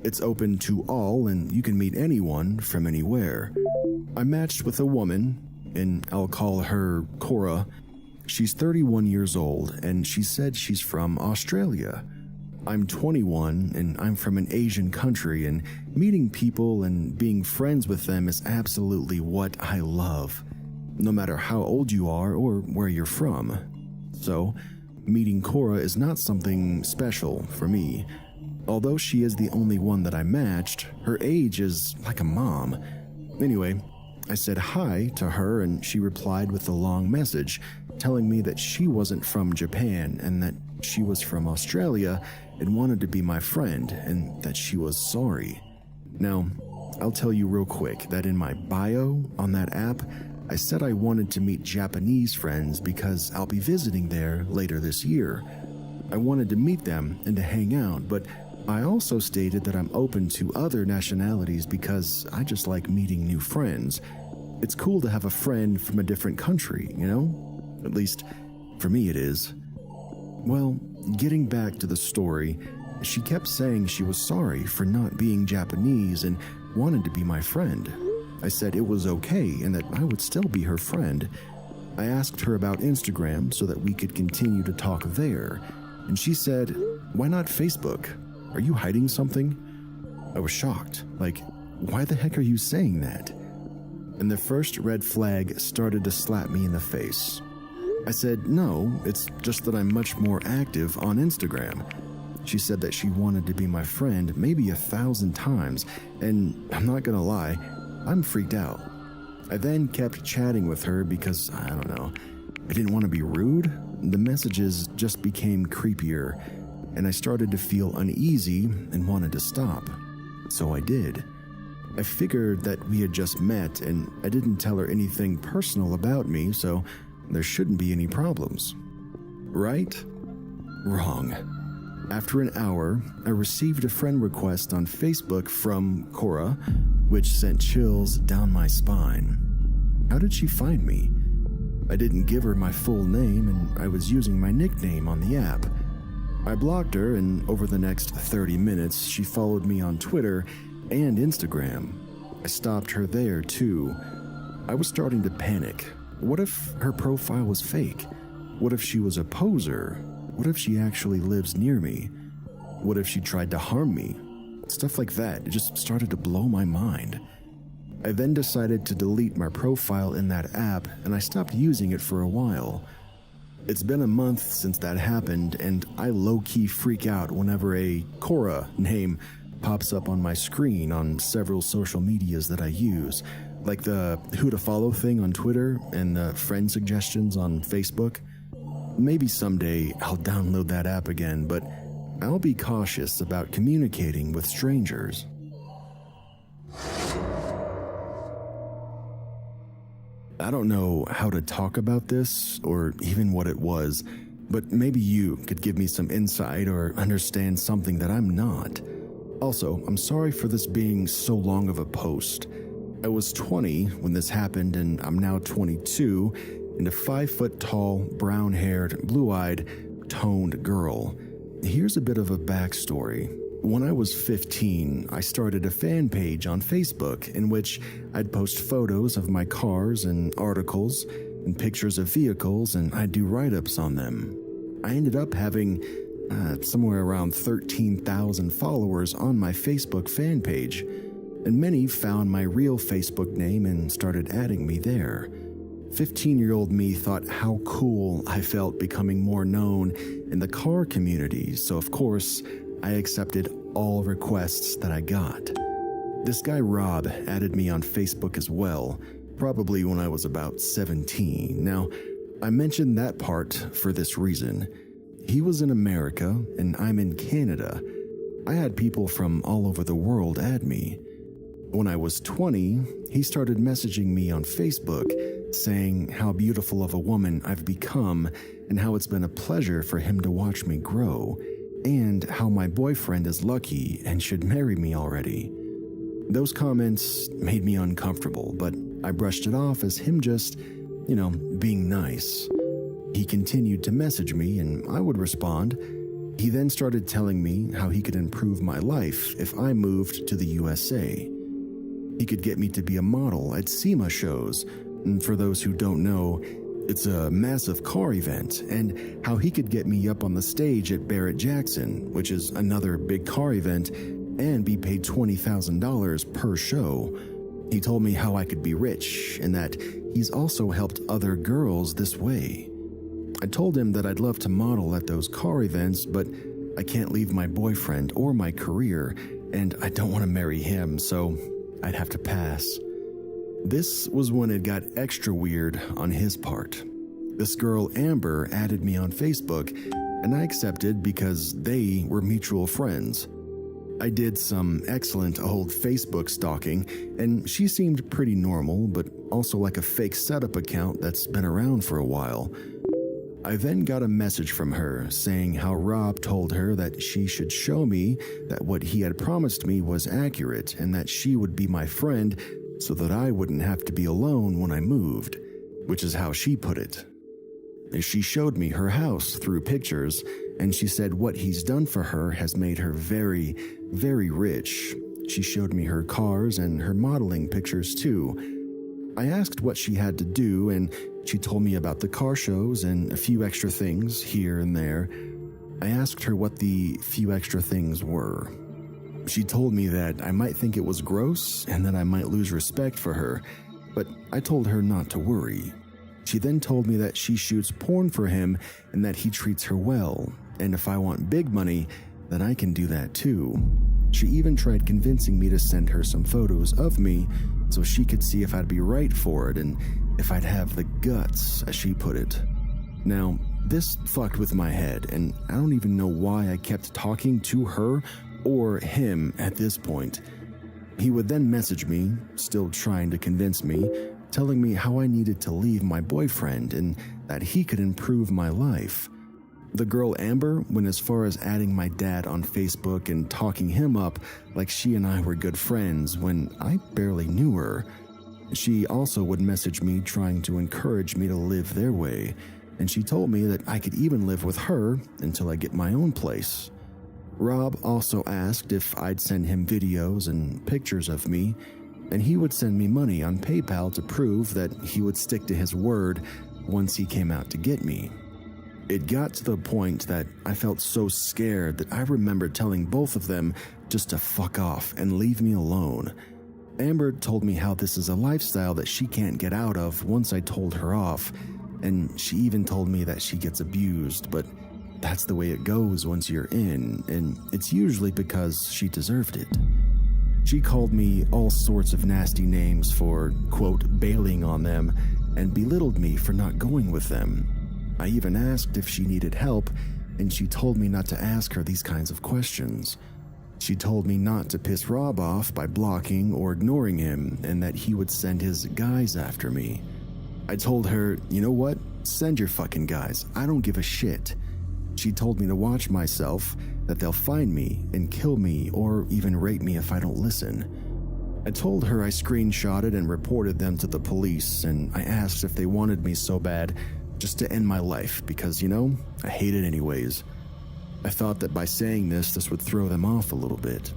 It's open to all, and you can meet anyone from anywhere. I matched with a woman, and I'll call her Cora. She's 31 years old, and she said she's from Australia. I'm 21, and I'm from an Asian country, and meeting people and being friends with them is absolutely what I love, no matter how old you are or where you're from. So, meeting Cora is not something special for me. Although she is the only one that I matched, her age is like a mom. Anyway, I said hi to her, and she replied with a long message telling me that she wasn't from Japan and that she was from Australia and wanted to be my friend and that she was sorry. Now, I'll tell you real quick that in my bio on that app, I said I wanted to meet Japanese friends because I'll be visiting there later this year. I wanted to meet them and to hang out, but I also stated that I'm open to other nationalities because I just like meeting new friends. It's cool to have a friend from a different country, you know? At least, for me it is. Well, getting back to the story, she kept saying she was sorry for not being Japanese and wanted to be my friend. I said it was okay and that I would still be her friend. I asked her about Instagram so that we could continue to talk there, and she said, "Why not Facebook? Are you hiding something?" I was shocked. Like, why the heck are you saying that? And the first red flag started to slap me in the face. I said, no, it's just that I'm much more active on Instagram. She said that she wanted to be my friend maybe 1,000 times, and I'm not gonna lie, I'm freaked out. I then kept chatting with her because, I don't know, I didn't want to be rude. The messages just became creepier, and I started to feel uneasy and wanted to stop. So I did. I figured that we had just met, and I didn't tell her anything personal about me, so there shouldn't be any problems. Right? Wrong. After an hour, I received a friend request on Facebook from Cora, which sent chills down my spine. How did she find me? I didn't give her my full name, and I was using my nickname on the app. I blocked her, and over the next 30 minutes, she followed me on Twitter and Instagram. I stopped her there, too. I was starting to panic. What if her profile was fake? What if she was a poser? What if she actually lives near me? What if she tried to harm me? Stuff like that. It just started to blow my mind. I then decided to delete my profile in that app, and I stopped using it for a while. It's been a month since that happened, and I low-key freak out whenever a Cora name pops up on my screen on several social medias that I use, like the who to follow thing on Twitter and the friend suggestions on Facebook. Maybe someday I'll download that app again, but I'll be cautious about communicating with strangers. I don't know how to talk about this or even what it was, but maybe you could give me some insight or understand something that I'm not. Also, I'm sorry for this being so long of a post. I was 20 when this happened, and I'm now 22 and a 5-foot-tall, brown-haired, blue-eyed, toned girl. Here's a bit of a backstory. When I was 15, I started a fan page on Facebook in which I'd post photos of my cars and articles and pictures of vehicles, and I'd do write-ups on them. I ended up having somewhere around 13,000 followers on my Facebook fan page, and many found my real Facebook name and started adding me there. 15-year-old me thought how cool I felt becoming more known in the car community, so of course, I accepted all requests that I got. This guy Rob added me on Facebook as well, probably when I was about 17. Now, I mentioned that part for this reason. He was in America, and I'm in Canada. I had people from all over the world add me. When I was 20, he started messaging me on Facebook, saying how beautiful of a woman I've become and how it's been a pleasure for him to watch me grow, and how my boyfriend is lucky and should marry me already. Those comments made me uncomfortable, but I brushed it off as him just, being nice. He continued to message me, and I would respond. He then started telling me how he could improve my life if I moved to the USA. He could get me to be a model at SEMA shows, And for those who don't know, it's a massive car event, and how he could get me up on the stage at Barrett-Jackson, which is another big car event, and be paid $20,000 per show. He told me how I could be rich, and that he's also helped other girls this way. I told him that I'd love to model at those car events, but I can't leave my boyfriend or my career, and I don't want to marry him, so I'd have to pass. This was when it got extra weird on his part. This girl, Amber, added me on Facebook, and I accepted because they were mutual friends. I did some excellent old Facebook stalking, and she seemed pretty normal, but also like a fake setup account that's been around for a while. I then got a message from her saying how Rob told her that she should show me that what he had promised me was accurate and that she would be my friend so that I wouldn't have to be alone when I moved, which is how she put it. She showed me her house through pictures, and she said what he's done for her has made her very, very rich. She showed me her cars and her modeling pictures too. I asked what she had to do, and she told me about the car shows and a few extra things here and there. I asked her what the few extra things were. She told me that I might think it was gross and that I might lose respect for her, but I told her not to worry. She then told me that she shoots porn for him and that he treats her well, and if I want big money, then I can do that too. She even tried convincing me to send her some photos of me so she could see if I'd be right for it and if I'd have the guts, as she put it. Now, this fucked with my head, and I don't even know why I kept talking to her or him at this point. He would then message me, still trying to convince me, telling me how I needed to leave my boyfriend and that he could improve my life. The girl Amber went as far as adding my dad on Facebook and talking him up like she and I were good friends when I barely knew her. She also would message me trying to encourage me to live their way, and she told me that I could even live with her until I get my own place. Rob also asked if I'd send him videos and pictures of me, and he would send me money on PayPal to prove that he would stick to his word once he came out to get me. It got to the point that I felt so scared that I remembered telling both of them just to fuck off and leave me alone. Amber told me how this is a lifestyle that she can't get out of once I told her off, and she even told me that she gets abused, but that's the way it goes once you're in, and it's usually because she deserved it. She called me all sorts of nasty names for, quote, bailing on them, and belittled me for not going with them. I even asked if she needed help, and she told me not to ask her these kinds of questions. She told me not to piss Rob off by blocking or ignoring him, and that he would send his guys after me. I told her, you know what? Send your fucking guys. I don't give a shit. She told me to watch myself, that they'll find me and kill me or even rape me if I don't listen. I told her I screenshotted and reported them to the police, and I asked if they wanted me so bad just to end my life because, I hate it anyways. I thought that by saying this would throw them off a little bit.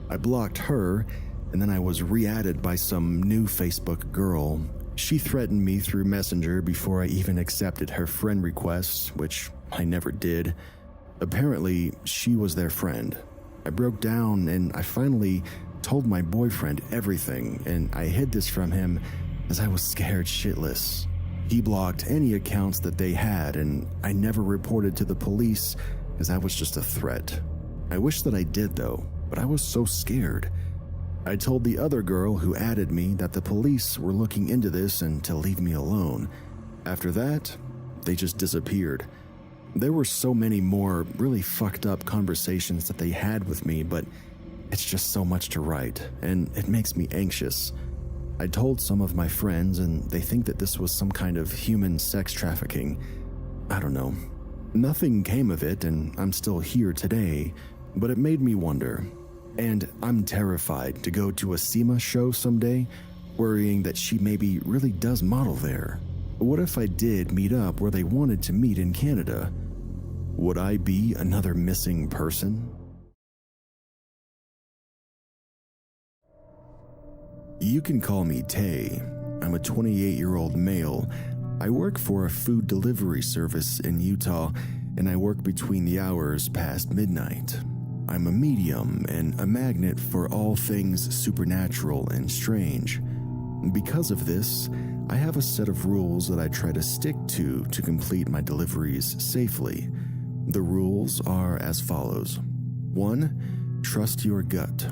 I blocked her, and then I was re-added by some new Facebook girl. She threatened me through Messenger before I even accepted her friend requests, which I never did. Apparently, she was their friend. I broke down, and I finally told my boyfriend everything, and I hid this from him as I was scared shitless. He blocked any accounts that they had, and I never reported to the police because that was just a threat. I wish that I did though, but I was so scared. I told the other girl who added me that the police were looking into this and to leave me alone. After that, they just disappeared. There were so many more really fucked up conversations that they had with me, but it's just so much to write, and it makes me anxious. I told some of my friends, and they think that this was some kind of human sex trafficking. I don't know. Nothing came of it, and I'm still here today, but it made me wonder. And I'm terrified to go to a SEMA show someday, worrying that she maybe really does model there. What if I did meet up where they wanted to meet in Canada? Would I be another missing person? You can call me Tay. I'm a 28-year-old male. I work for a food delivery service in Utah, and I work between the hours past midnight. I'm a medium and a magnet for all things supernatural and strange. Because of this, I have a set of rules that I try to stick to complete my deliveries safely. The rules are as follows. 1. Trust your gut.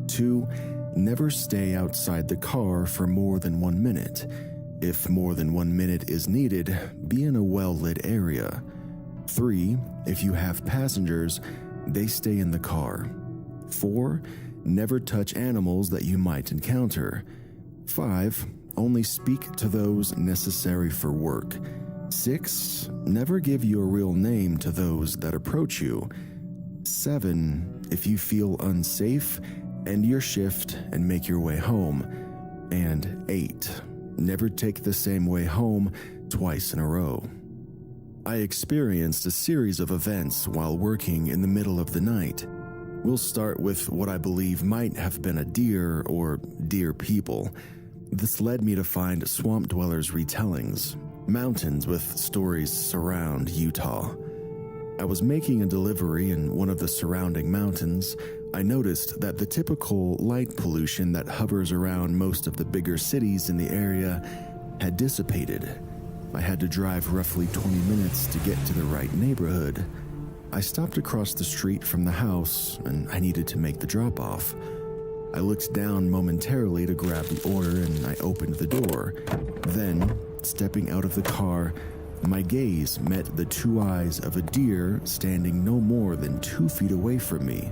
2. Never stay outside the car for more than 1 minute. If more than 1 minute is needed, be in a well-lit area. 3. If you have passengers, they stay in the car. 4. Never touch animals that you might encounter. 5. Only speak to those necessary for work. 6. Never give your real name to those that approach you. 7. If you feel unsafe, end your shift and make your way home. And 8. Never take the same way home twice in a row. I experienced a series of events while working in the middle of the night. We'll start with what I believe might have been a deer or deer people. This led me to find swamp dwellers' retellings. Mountains with stories surround Utah. I was making a delivery in one of the surrounding mountains. I noticed that the typical light pollution that hovers around most of the bigger cities in the area had dissipated. I had to drive roughly 20 minutes to get to the right neighborhood. I stopped across the street from the house and I needed to make the drop-off. I looked down momentarily to grab the order and I opened the door. Then, stepping out of the car, my gaze met the two eyes of a deer standing no more than 2 feet away from me.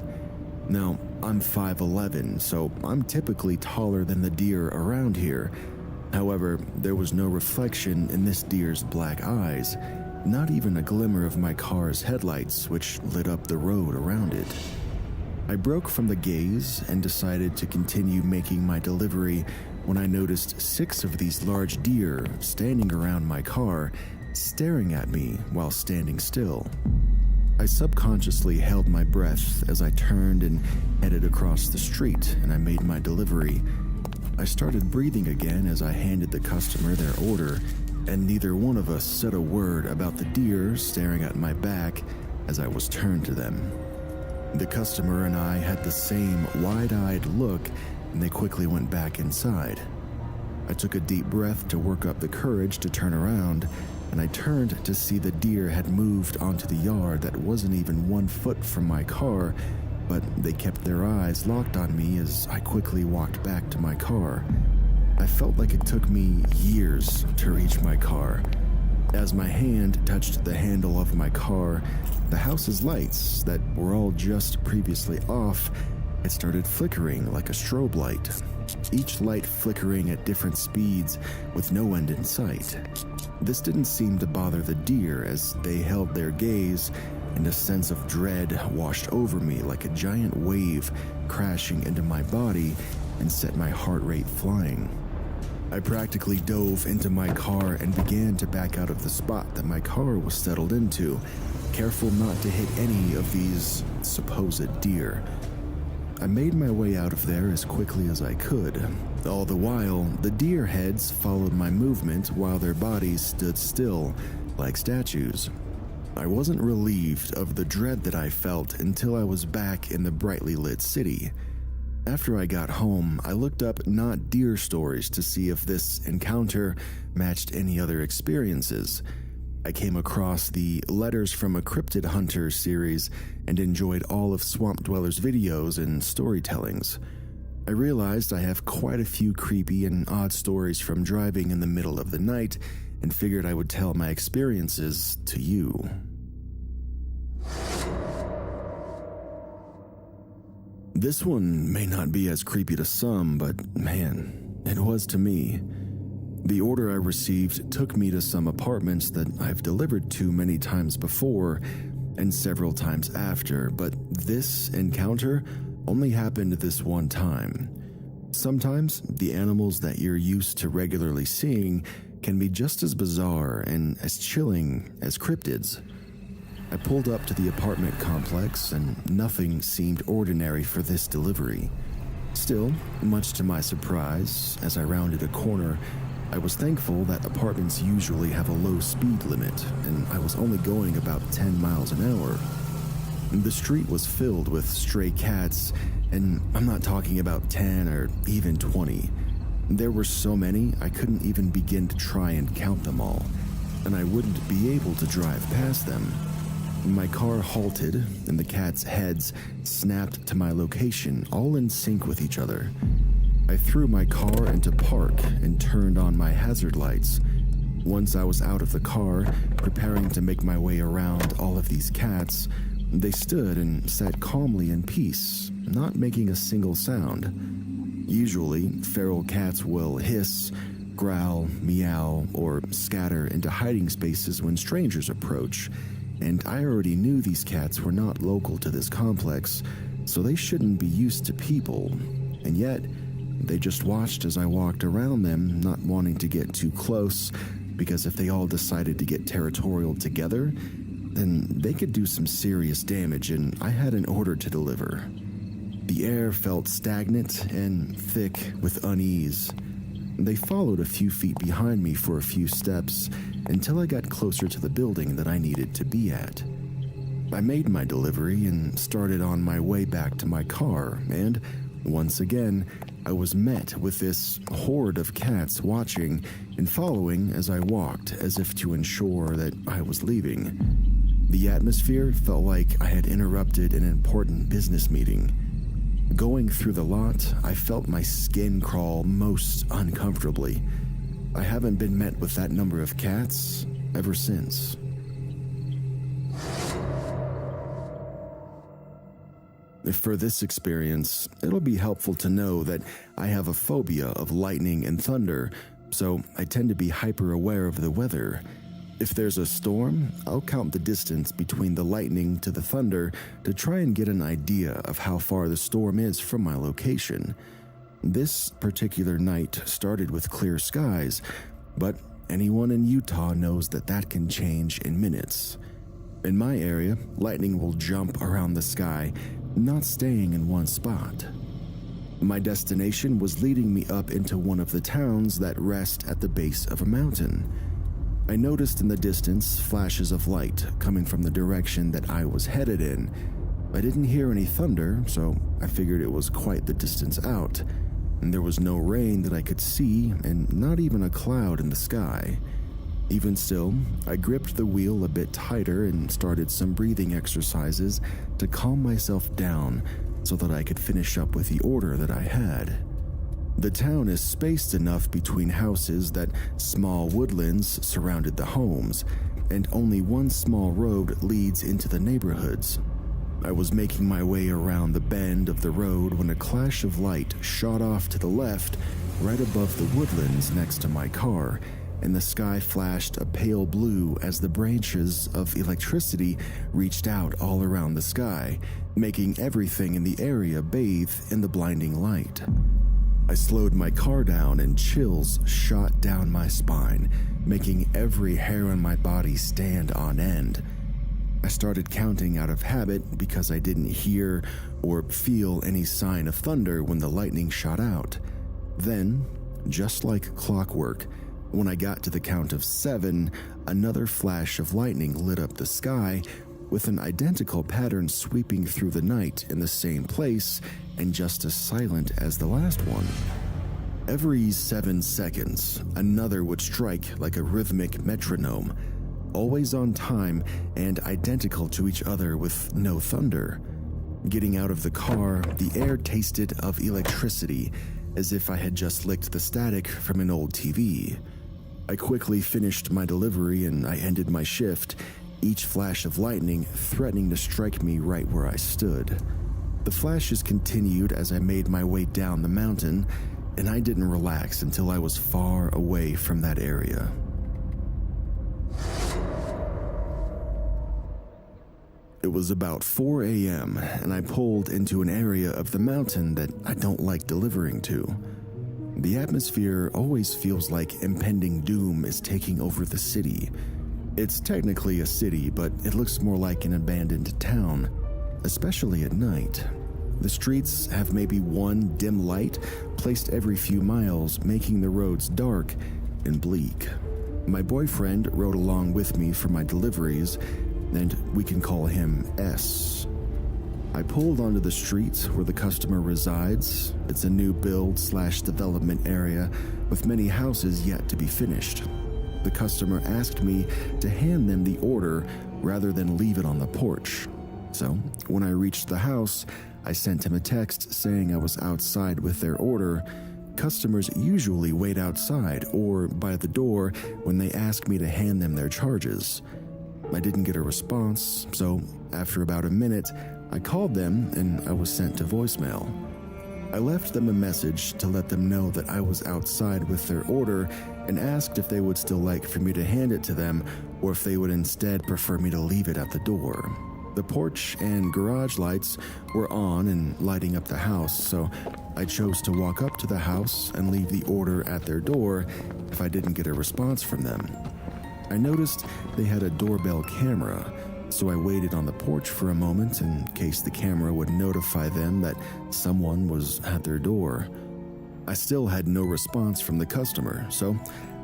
Now, I'm 5'11", so I'm typically taller than the deer around here. However, there was no reflection in this deer's black eyes, not even a glimmer of my car's headlights, which lit up the road around it. I broke from the gaze and decided to continue making my delivery when I noticed 6 of these large deer standing around my car, staring at me while standing still. I subconsciously held my breath as I turned and headed across the street, and I made my delivery. I started breathing again as I handed the customer their order, and neither one of us said a word about the deer staring at my back as I was turned to them. The customer and I had the same wide-eyed look, and they quickly went back inside. I took a deep breath to work up the courage to turn around, and I turned to see the deer had moved onto the yard that wasn't even 1 foot from my car, but they kept their eyes locked on me as I quickly walked back to my car. I felt like it took me years to reach my car. As my hand touched the handle of my car, the house's lights that were all just previously off had started flickering like a strobe light, each light flickering at different speeds with no end in sight. This didn't seem to bother the deer as they held their gaze, and a sense of dread washed over me like a giant wave crashing into my body and set my heart rate flying. I practically dove into my car and began to back out of the spot that my car was settled into, careful not to hit any of these supposed deer. I made my way out of there as quickly as I could. All the while, the deer heads followed my movement while their bodies stood still, like statues. I wasn't relieved of the dread that I felt until I was back in the brightly lit city. After I got home, I looked up not deer stories to see if this encounter matched any other experiences. I came across the Letters from a Cryptid Hunter series and enjoyed all of Swamp Dweller's videos and storytellings. I realized I have quite a few creepy and odd stories from driving in the middle of the night and figured I would tell my experiences to you. This one may not be as creepy to some, but man, it was to me. The order I received took me to some apartments that I've delivered to many times before and several times after, but this encounter only happened this one time. Sometimes the animals that you're used to regularly seeing can be just as bizarre and as chilling as cryptids. I pulled up to the apartment complex and nothing seemed ordinary for this delivery. Still, much to my surprise, as I rounded a corner, I was thankful that apartments usually have a low speed limit, and I was only going about 10 miles an hour. The street was filled with stray cats, and I'm not talking about 10 or even 20. There were so many, I couldn't even begin to try and count them all, and I wouldn't be able to drive past them. My car halted, and the cats' heads snapped to my location, all in sync with each other. I threw my car into park and turned on my hazard lights. Once I was out of the car, preparing to make my way around all of these cats, they stood and sat calmly in peace, not making a single sound. Usually, feral cats will hiss, growl, meow, or scatter into hiding spaces when strangers approach, and I already knew these cats were not local to this complex, so they shouldn't be used to people, and yet they just watched as I walked around them, not wanting to get too close, because if they all decided to get territorial together, then they could do some serious damage, and I had an order to deliver. The air felt stagnant and thick with unease. They followed a few feet behind me for a few steps until I got closer to the building that I needed to be at. I made my delivery and started on my way back to my car, and once again, I was met with this horde of cats watching and following as I walked, as if to ensure that I was leaving. The atmosphere felt like I had interrupted an important business meeting. Going through the lot, I felt my skin crawl most uncomfortably. I haven't been met with that number of cats ever since. For this experience, it'll be helpful to know that I have a phobia of lightning and thunder, so I tend to be hyper aware of the weather. If there's a storm, I'll count the distance between the lightning to the thunder to try and get an idea of how far the storm is from my location. This particular night started with clear skies, but anyone in Utah knows that that can change in minutes. In my area, lightning will jump around the sky, not staying in one spot. My destination was leading me up into one of the towns that rest at the base of a mountain. I noticed in the distance flashes of light coming from the direction that I was headed in. I didn't hear any thunder, so I figured it was quite the distance out, and there was no rain that I could see and not even a cloud in the sky. Even still, I gripped the wheel a bit tighter and started some breathing exercises to calm myself down so that I could finish up with the order that I had. The town is spaced enough between houses that small woodlands surrounded the homes, and only one small road leads into the neighborhoods. I was making my way around the bend of the road when a clash of light shot off to the left, right above the woodlands next to my car, and the sky flashed a pale blue as the branches of electricity reached out all around the sky, making everything in the area bathe in the blinding light. I slowed my car down and chills shot down my spine, making every hair on my body stand on end. I started counting out of habit because I didn't hear or feel any sign of thunder when the lightning shot out. Then, just like clockwork, when I got to the count of 7, another flash of lightning lit up the sky, with an identical pattern sweeping through the night in the same place and just as silent as the last one. Every 7 seconds, another would strike like a rhythmic metronome, always on time and identical to each other with no thunder. Getting out of the car, the air tasted of electricity, as if I had just licked the static from an old TV. I quickly finished my delivery and I ended my shift, each flash of lightning threatening to strike me right where I stood. The flashes continued as I made my way down the mountain, and I didn't relax until I was far away from that area. It was about 4 a.m., and I pulled into an area of the mountain that I don't like delivering to. The atmosphere always feels like impending doom is taking over the city. It's technically a city, but it looks more like an abandoned town, especially at night. The streets have maybe one dim light placed every few miles, making the roads dark, and bleak. My boyfriend rode along with me for my deliveries, and we can call him S. I pulled onto the street where the customer resides. It's a new build/development area with many houses yet to be finished. The customer asked me to hand them the order rather than leave it on the porch. So, when I reached the house, I sent him a text saying I was outside with their order. Customers usually wait outside or by the door when they ask me to hand them their charges. I didn't get a response, so after about a minute, I called them and I was sent to voicemail. I left them a message to let them know that I was outside with their order and asked if they would still like for me to hand it to them or if they would instead prefer me to leave it at the door. The porch and garage lights were on and lighting up the house, so I chose to walk up to the house and leave the order at their door if I didn't get a response from them. I noticed they had a doorbell camera, so I waited on the porch for a moment in case the camera would notify them that someone was at their door. I still had no response from the customer, so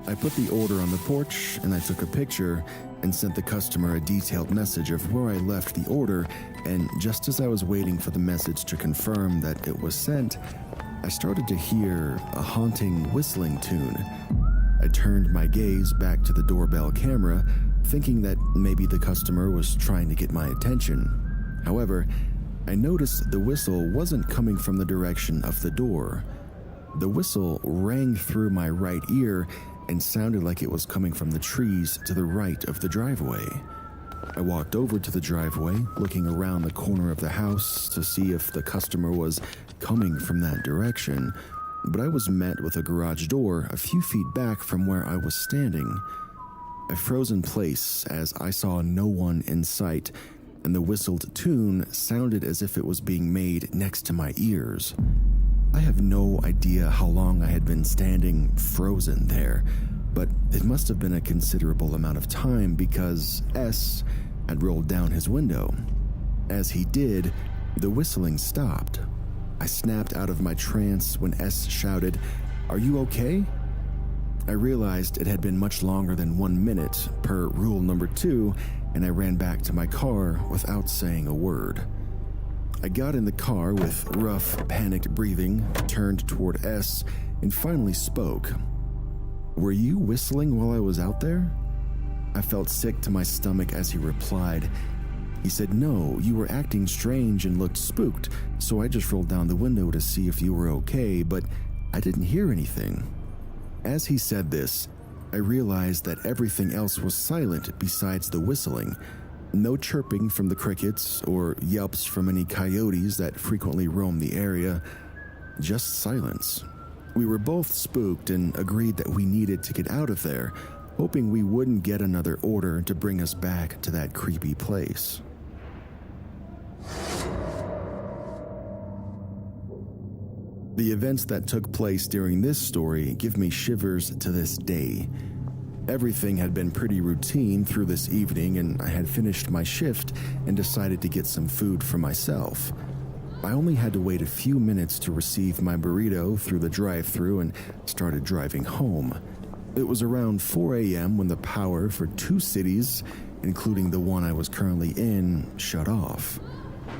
I put the order on the porch and I took a picture and sent the customer a detailed message of where I left the order, and just as I was waiting for the message to confirm that it was sent, I started to hear a haunting whistling tune. I turned my gaze back to the doorbell camera, thinking that maybe the customer was trying to get my attention. However, I noticed the whistle wasn't coming from the direction of the door. The whistle rang through my right ear and sounded like it was coming from the trees to the right of the driveway. I walked over to the driveway, looking around the corner of the house to see if the customer was coming from that direction, but I was met with a garage door a few feet back from where I was standing. I froze in place as I saw no one in sight, and the whistled tune sounded as if it was being made next to my ears. I have no idea how long I had been standing frozen there, but it must have been a considerable amount of time because S had rolled down his window. As he did, the whistling stopped. I snapped out of my trance when S shouted, "Are you okay?" I realized it had been much longer than 1 minute per rule number 2, and I ran back to my car without saying a word. I got in the car with rough, panicked breathing, turned toward S, and finally spoke. "Were you whistling while I was out there?" I felt sick to my stomach as he replied. He said, "No, you were acting strange and looked spooked, so I just rolled down the window to see if you were okay, but I didn't hear anything." As he said this, I realized that everything else was silent besides the whistling. No chirping from the crickets or yelps from any coyotes that frequently roam the area, just silence. We were both spooked and agreed that we needed to get out of there, hoping we wouldn't get another order to bring us back to that creepy place. The events that took place during this story give me shivers to this day. Everything had been pretty routine through this evening, and I had finished my shift and decided to get some food for myself. I only had to wait a few minutes to receive my burrito through the drive-thru and started driving home. It was around 4 a.m. when the power for 2 cities, including the one I was currently in, shut off.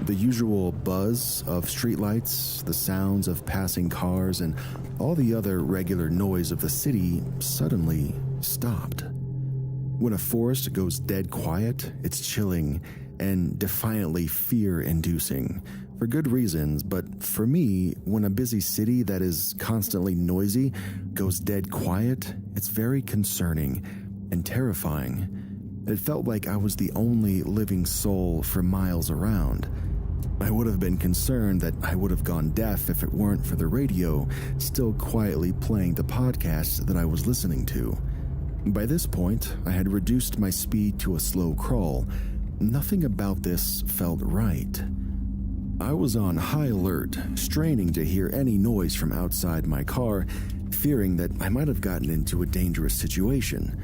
The usual buzz of streetlights, the sounds of passing cars, and all the other regular noise of the city suddenly stopped. When a forest goes dead quiet, it's chilling and defiantly fear-inducing, for good reasons, but for me, when a busy city that is constantly noisy goes dead quiet, it's very concerning and terrifying. It felt like I was the only living soul for miles around. I would have been concerned that I would have gone deaf if it weren't for the radio still quietly playing the podcast that I was listening to. By this point, I had reduced my speed to a slow crawl. Nothing about this felt right. I was on high alert, straining to hear any noise from outside my car, fearing that I might have gotten into a dangerous situation.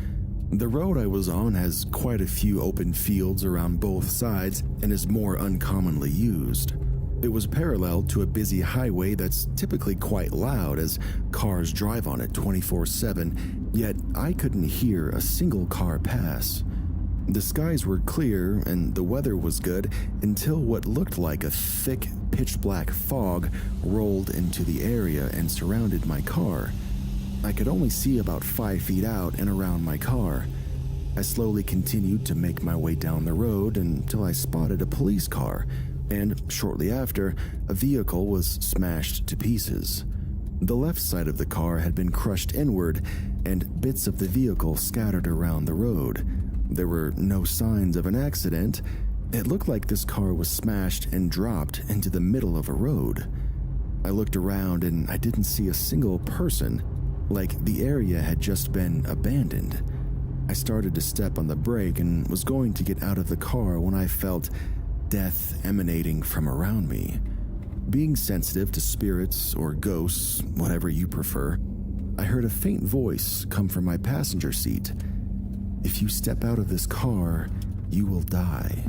The road I was on has quite a few open fields around both sides and is more uncommonly used. It was parallel to a busy highway that's typically quite loud as cars drive on it 24/7, yet I couldn't hear a single car pass. The skies were clear and the weather was good until what looked like a thick, pitch-black fog rolled into the area and surrounded my car. I could only see about 5 feet out and around my car. I slowly continued to make my way down the road until I spotted a police car, and shortly after, a vehicle was smashed to pieces. The left side of the car had been crushed inward, and bits of the vehicle scattered around the road. There were no signs of an accident. It looked like this car was smashed and dropped into the middle of a road. I looked around and I didn't see a single person, like the area had just been abandoned. I started to step on the brake and was going to get out of the car when I felt death emanating from around me. Being sensitive to spirits or ghosts, whatever you prefer, I heard a faint voice come from my passenger seat. "If you step out of this car, you will die."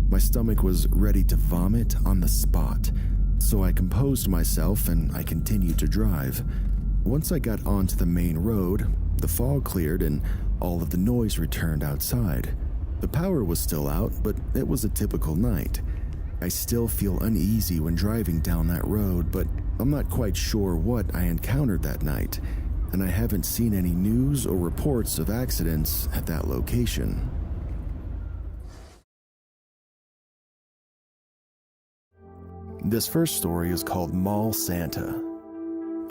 My stomach was ready to vomit on the spot, so I composed myself and I continued to drive. Once I got onto the main road, the fog cleared and all of the noise returned outside. The power was still out, but it was a typical night. I still feel uneasy when driving down that road, but I'm not quite sure what I encountered that night, and I haven't seen any news or reports of accidents at that location. This first story is called Mall Santa.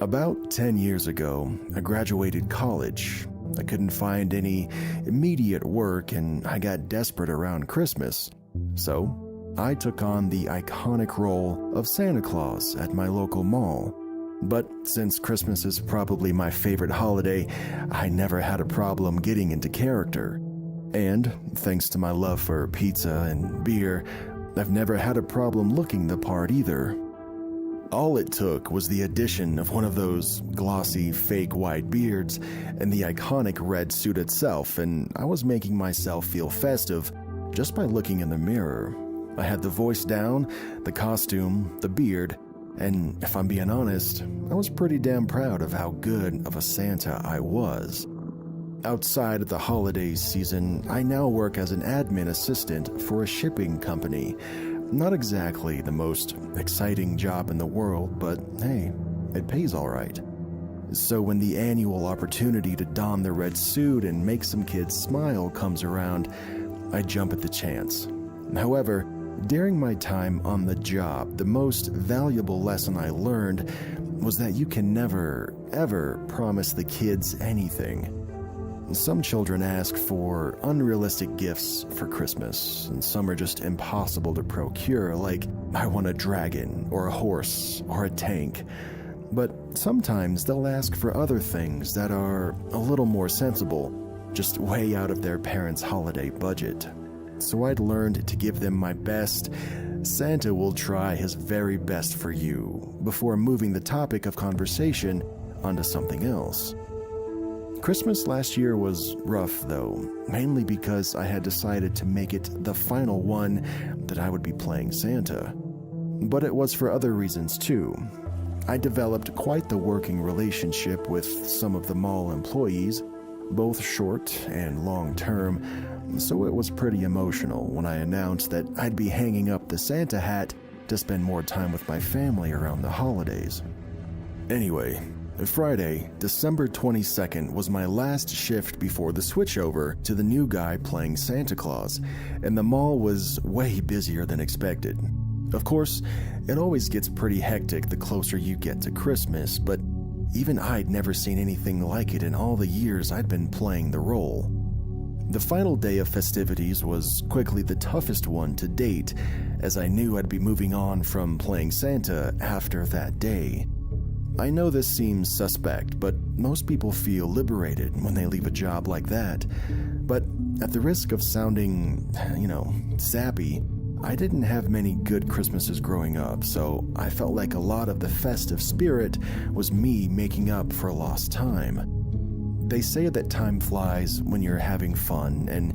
About 10 years ago, I graduated college. I couldn't find any immediate work and I got desperate around Christmas. So, I took on the iconic role of Santa Claus at my local mall. But since Christmas is probably my favorite holiday, I never had a problem getting into character. And thanks to my love for pizza and beer, I've never had a problem looking the part either. All it took was the addition of one of those glossy, fake white beards and the iconic red suit itself, and I was making myself feel festive just by looking in the mirror. I had the voice down, the costume, the beard, and if I'm being honest, I was pretty damn proud of how good of a Santa I was. Outside of the holidays season, I now work as an admin assistant for a shipping company. Not exactly the most exciting job in the world, but hey, it pays all right. So when the annual opportunity to don the red suit and make some kids smile comes around, I jump at the chance. However, during my time on the job, the most valuable lesson I learned was that you can never, ever promise the kids anything. Some children ask for unrealistic gifts for Christmas, and some are just impossible to procure, like, I want a dragon, or a horse, or a tank. But sometimes they'll ask for other things that are a little more sensible, just way out of their parents' holiday budget. So I'd learned to give them my best. Santa will try his very best for you, before moving the topic of conversation onto something else. Christmas last year was rough, though, mainly because I had decided to make it the final one that I would be playing Santa. But it was for other reasons, too. I developed quite the working relationship with some of the mall employees, both short and long-term, so it was pretty emotional when I announced that I'd be hanging up the Santa hat to spend more time with my family around the holidays. Anyway, Friday, December 22nd was my last shift before the switchover to the new guy playing Santa Claus, and the mall was way busier than expected. Of course, it always gets pretty hectic the closer you get to Christmas, but even I'd never seen anything like it in all the years I'd been playing the role. The final day of festivities was quickly the toughest one to date, as I knew I'd be moving on from playing Santa after that day. I know this seems suspect, but most people feel liberated when they leave a job like that. But at the risk of sounding, sappy, I didn't have many good Christmases growing up, so I felt like a lot of the festive spirit was me making up for lost time. They say that time flies when you're having fun, and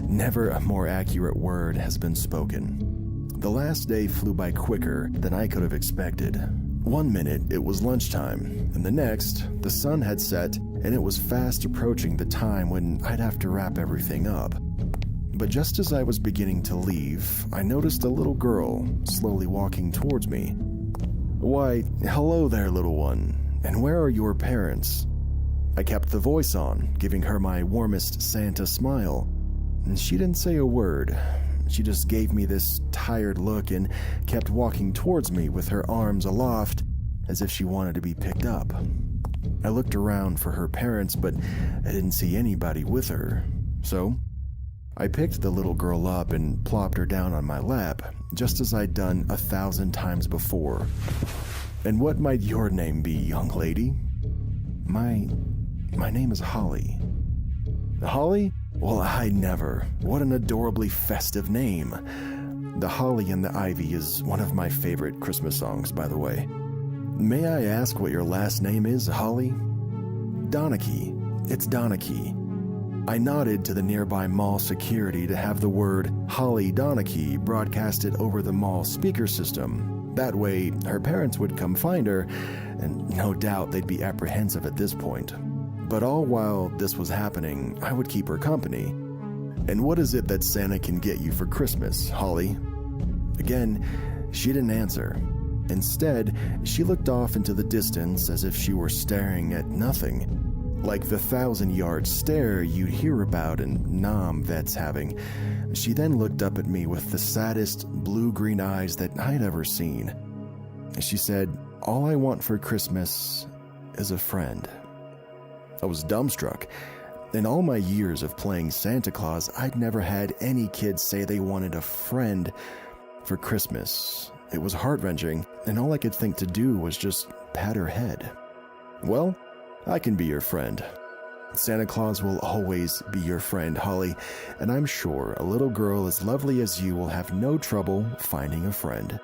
never a more accurate word has been spoken. The last day flew by quicker than I could have expected. One minute, it was lunchtime, and the next, the sun had set, and it was fast approaching the time when I'd have to wrap everything up. But just as I was beginning to leave, I noticed a little girl slowly walking towards me. "Why, hello there, little one, and where are your parents?" I kept the voice on, giving her my warmest Santa smile. And she didn't say a word. She just gave me this tired look and kept walking towards me with her arms aloft as if she wanted to be picked up. I looked around for her parents, but I didn't see anybody with her. So I picked the little girl up and plopped her down on my lap, just as I'd done 1,000 times before. "And what might your name be, young lady?" My name is Holly." "Holly? Well, I never. What an adorably festive name. The Holly and the Ivy is one of my favorite Christmas songs, by the way. May I ask what your last name is, Holly?" "Donachie. It's Donachie." I nodded to the nearby mall security to have the word Holly Donachie broadcasted over the mall speaker system. That way, her parents would come find her, and no doubt they'd be apprehensive at this point. But all while this was happening, I would keep her company. "And what is it that Santa can get you for Christmas, Holly?" Again, she didn't answer. Instead, she looked off into the distance as if she were staring at nothing. Like the 1,000-yard stare you'd hear about in Nam vets having. She then looked up at me with the saddest blue-green eyes that I'd ever seen. She said, "All I want for Christmas is a friend." I was dumbstruck. In all my years of playing Santa Claus, I'd never had any kid say they wanted a friend for Christmas. It was heart-wrenching, and all I could think to do was just pat her head. "Well, I can be your friend. Santa Claus will always be your friend, Holly, and I'm sure a little girl as lovely as you will have no trouble finding a friend."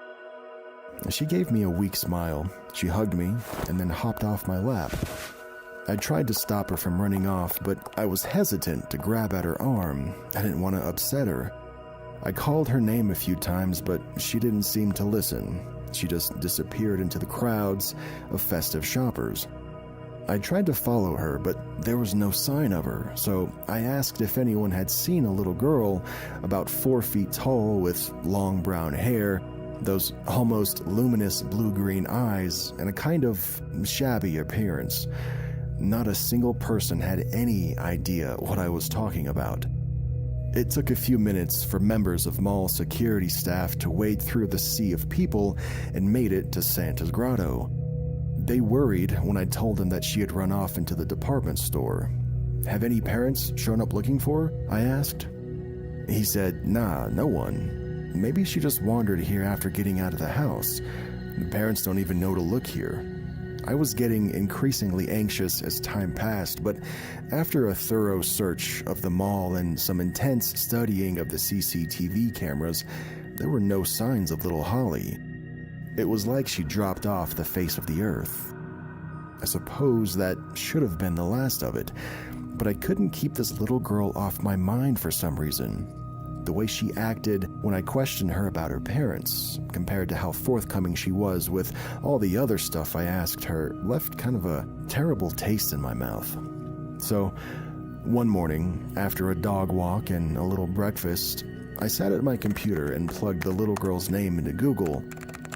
She gave me a weak smile. She hugged me and then hopped off my lap. I tried to stop her from running off, but I was hesitant to grab at her arm. I didn't want to upset her. I called her name a few times, but she didn't seem to listen. She just disappeared into the crowds of festive shoppers. I tried to follow her, but there was no sign of her, so I asked if anyone had seen a little girl about 4 feet tall with long brown hair, those almost luminous blue-green eyes, and a kind of shabby appearance. Not a single person had any idea what I was talking about. It took a few minutes for members of mall security staff to wade through the sea of people and made it to Santa's grotto. They worried when I told them that she had run off into the department store. "Have any parents shown up looking for her?" I asked. He said, "Nah, no one. Maybe she just wandered here after getting out of the house. The parents don't even know to look here." I was getting increasingly anxious as time passed, but after a thorough search of the mall and some intense studying of the CCTV cameras, there were no signs of little Holly. It was like she dropped off the face of the earth. I suppose that should have been the last of it, but I couldn't keep this little girl off my mind for some reason. The way she acted when I questioned her about her parents, compared to how forthcoming she was with all the other stuff I asked her, left kind of a terrible taste in my mouth. So, one morning, after a dog walk and a little breakfast, I sat at my computer and plugged the little girl's name into Google.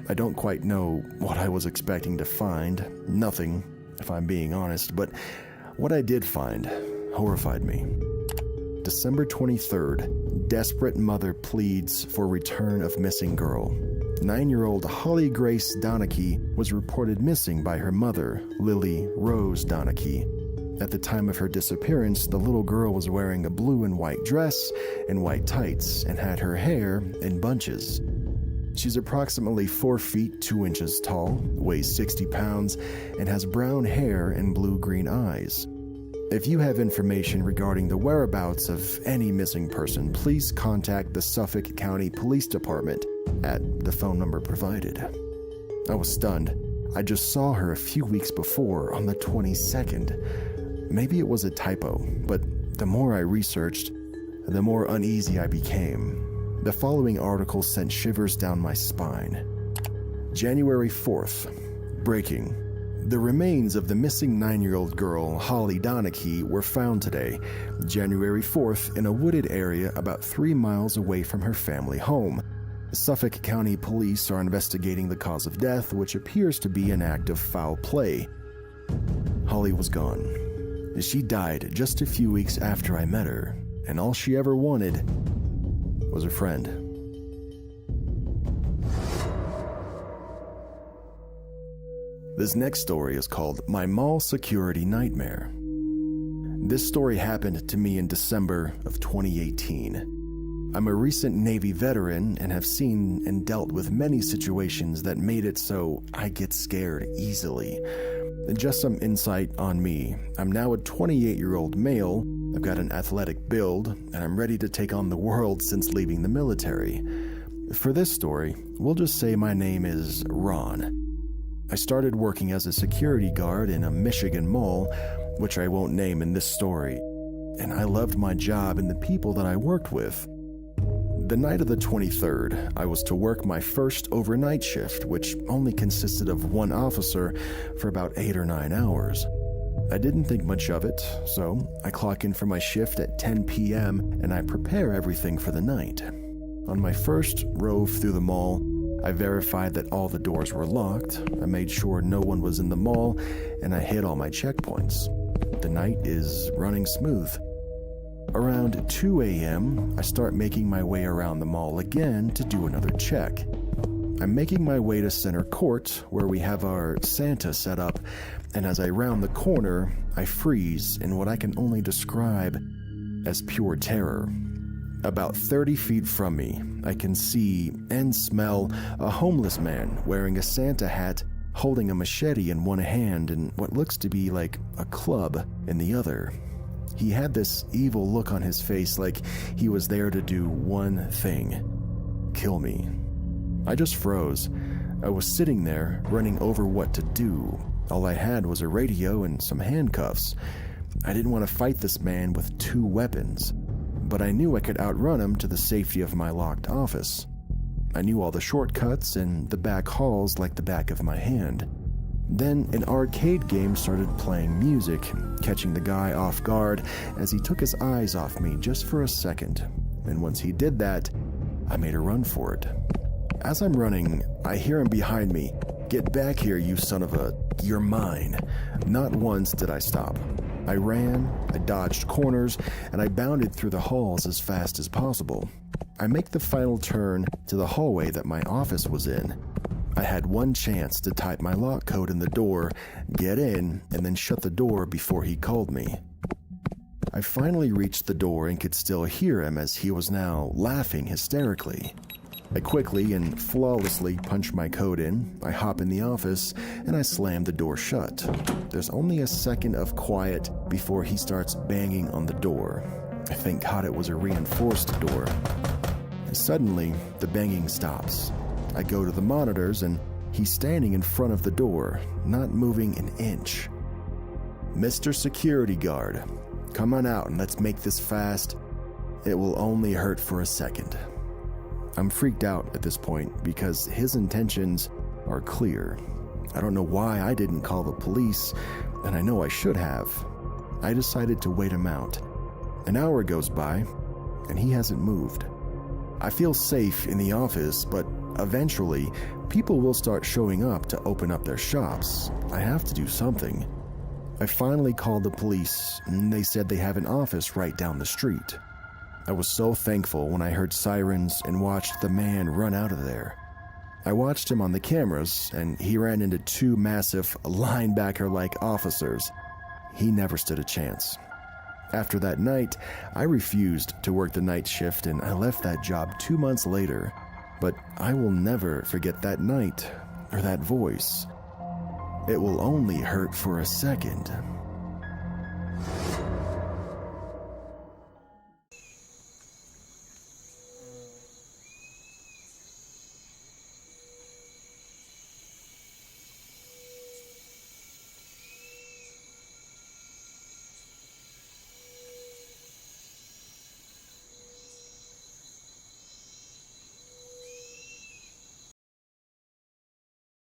I don't quite know what I was expecting to find. Nothing, if I'm being honest, but what I did find horrified me. December 23rd, desperate mother pleads for return of missing girl. 9-year-old Holly Grace Donachie was reported missing by her mother, Lily Rose Donachie. At the time of her disappearance, the little girl was wearing a blue and white dress and white tights and had her hair in bunches. She's approximately 4 feet 2 inches tall, weighs 60 pounds, and has brown hair and blue-green eyes. If you have information regarding the whereabouts of any missing person, please contact the Suffolk County Police Department at the phone number provided. I was stunned. I just saw her a few weeks before, on the 22nd. Maybe it was a typo, but the more I researched, the more uneasy I became. The following article sent shivers down my spine. January 4th. Breaking. The remains of the missing 9-year-old girl, Holly Donachie, were found today, January 4th, in a wooded area about 3 miles away from her family home. Suffolk County Police are investigating the cause of death, which appears to be an act of foul play. Holly was gone. She died just a few weeks after I met her, and all she ever wanted was a friend. This next story is called My Mall Security Nightmare. This story happened to me in December of 2018. I'm a recent Navy veteran and have seen and dealt with many situations that made it so I get scared easily. Just some insight on me. I'm now a 28-year-old male. I've got an athletic build, and I'm ready to take on the world since leaving the military. For this story, we'll just say my name is Ron. I started working as a security guard in a Michigan mall, which I won't name in this story, and I loved my job and the people that I worked with. The night of the 23rd, I was to work my first overnight shift, which only consisted of one officer for about 8 or 9 hours. I didn't think much of it, so I clock in for my shift at 10 p.m. and I prepare everything for the night. On my first rove through the mall, I verified that all the doors were locked, I made sure no one was in the mall, and I hit all my checkpoints. The night is running smooth. Around 2 a.m., I start making my way around the mall again to do another check. I'm making my way to center court, where we have our Santa set up, and as I round the corner, I freeze in what I can only describe as pure terror. About 30 feet from me, I can see and smell a homeless man wearing a Santa hat, holding a machete in one hand and what looks to be like a club in the other. He had this evil look on his face, like he was there to do one thing: kill me. I just froze. I was sitting there, running over what to do. All I had was a radio and some handcuffs. I didn't want to fight this man with 2 weapons, but I knew I could outrun him to the safety of my locked office. I knew all the shortcuts and the back halls like the back of my hand. Then an arcade game started playing music, catching the guy off guard as he took his eyes off me just for a second. And once he did that, I made a run for it. As I'm running, I hear him behind me. "Get back here, you son of a... You're mine." Not once did I stop. I ran, I dodged corners, and I bounded through the halls as fast as possible. I make the final turn to the hallway that my office was in. I had one chance to type my lock code in the door, get in, and then shut the door before he called me. I finally reached the door and could still hear him as he was now laughing hysterically. I quickly and flawlessly punch my code in, I hop in the office, and I slam the door shut. There's only a second of quiet before he starts banging on the door. I thank God it was a reinforced door. And suddenly, the banging stops. I go to the monitors and he's standing in front of the door, not moving an inch. "Mr. Security Guard, come on out and let's make this fast. It will only hurt for a second." I'm freaked out at this point because his intentions are clear. I don't know why I didn't call the police, and I know I should have. I decided to wait him out. An hour goes by, and he hasn't moved. I feel safe in the office, but eventually, people will start showing up to open up their shops. I have to do something. I finally called the police, and they said they have an office right down the street. I was so thankful when I heard sirens and watched the man run out of there. I watched him on the cameras, and he ran into 2 massive linebacker-like officers. He never stood a chance. After that night, I refused to work the night shift and I left that job 2 months later. But I will never forget that night or that voice. It will only hurt for a second.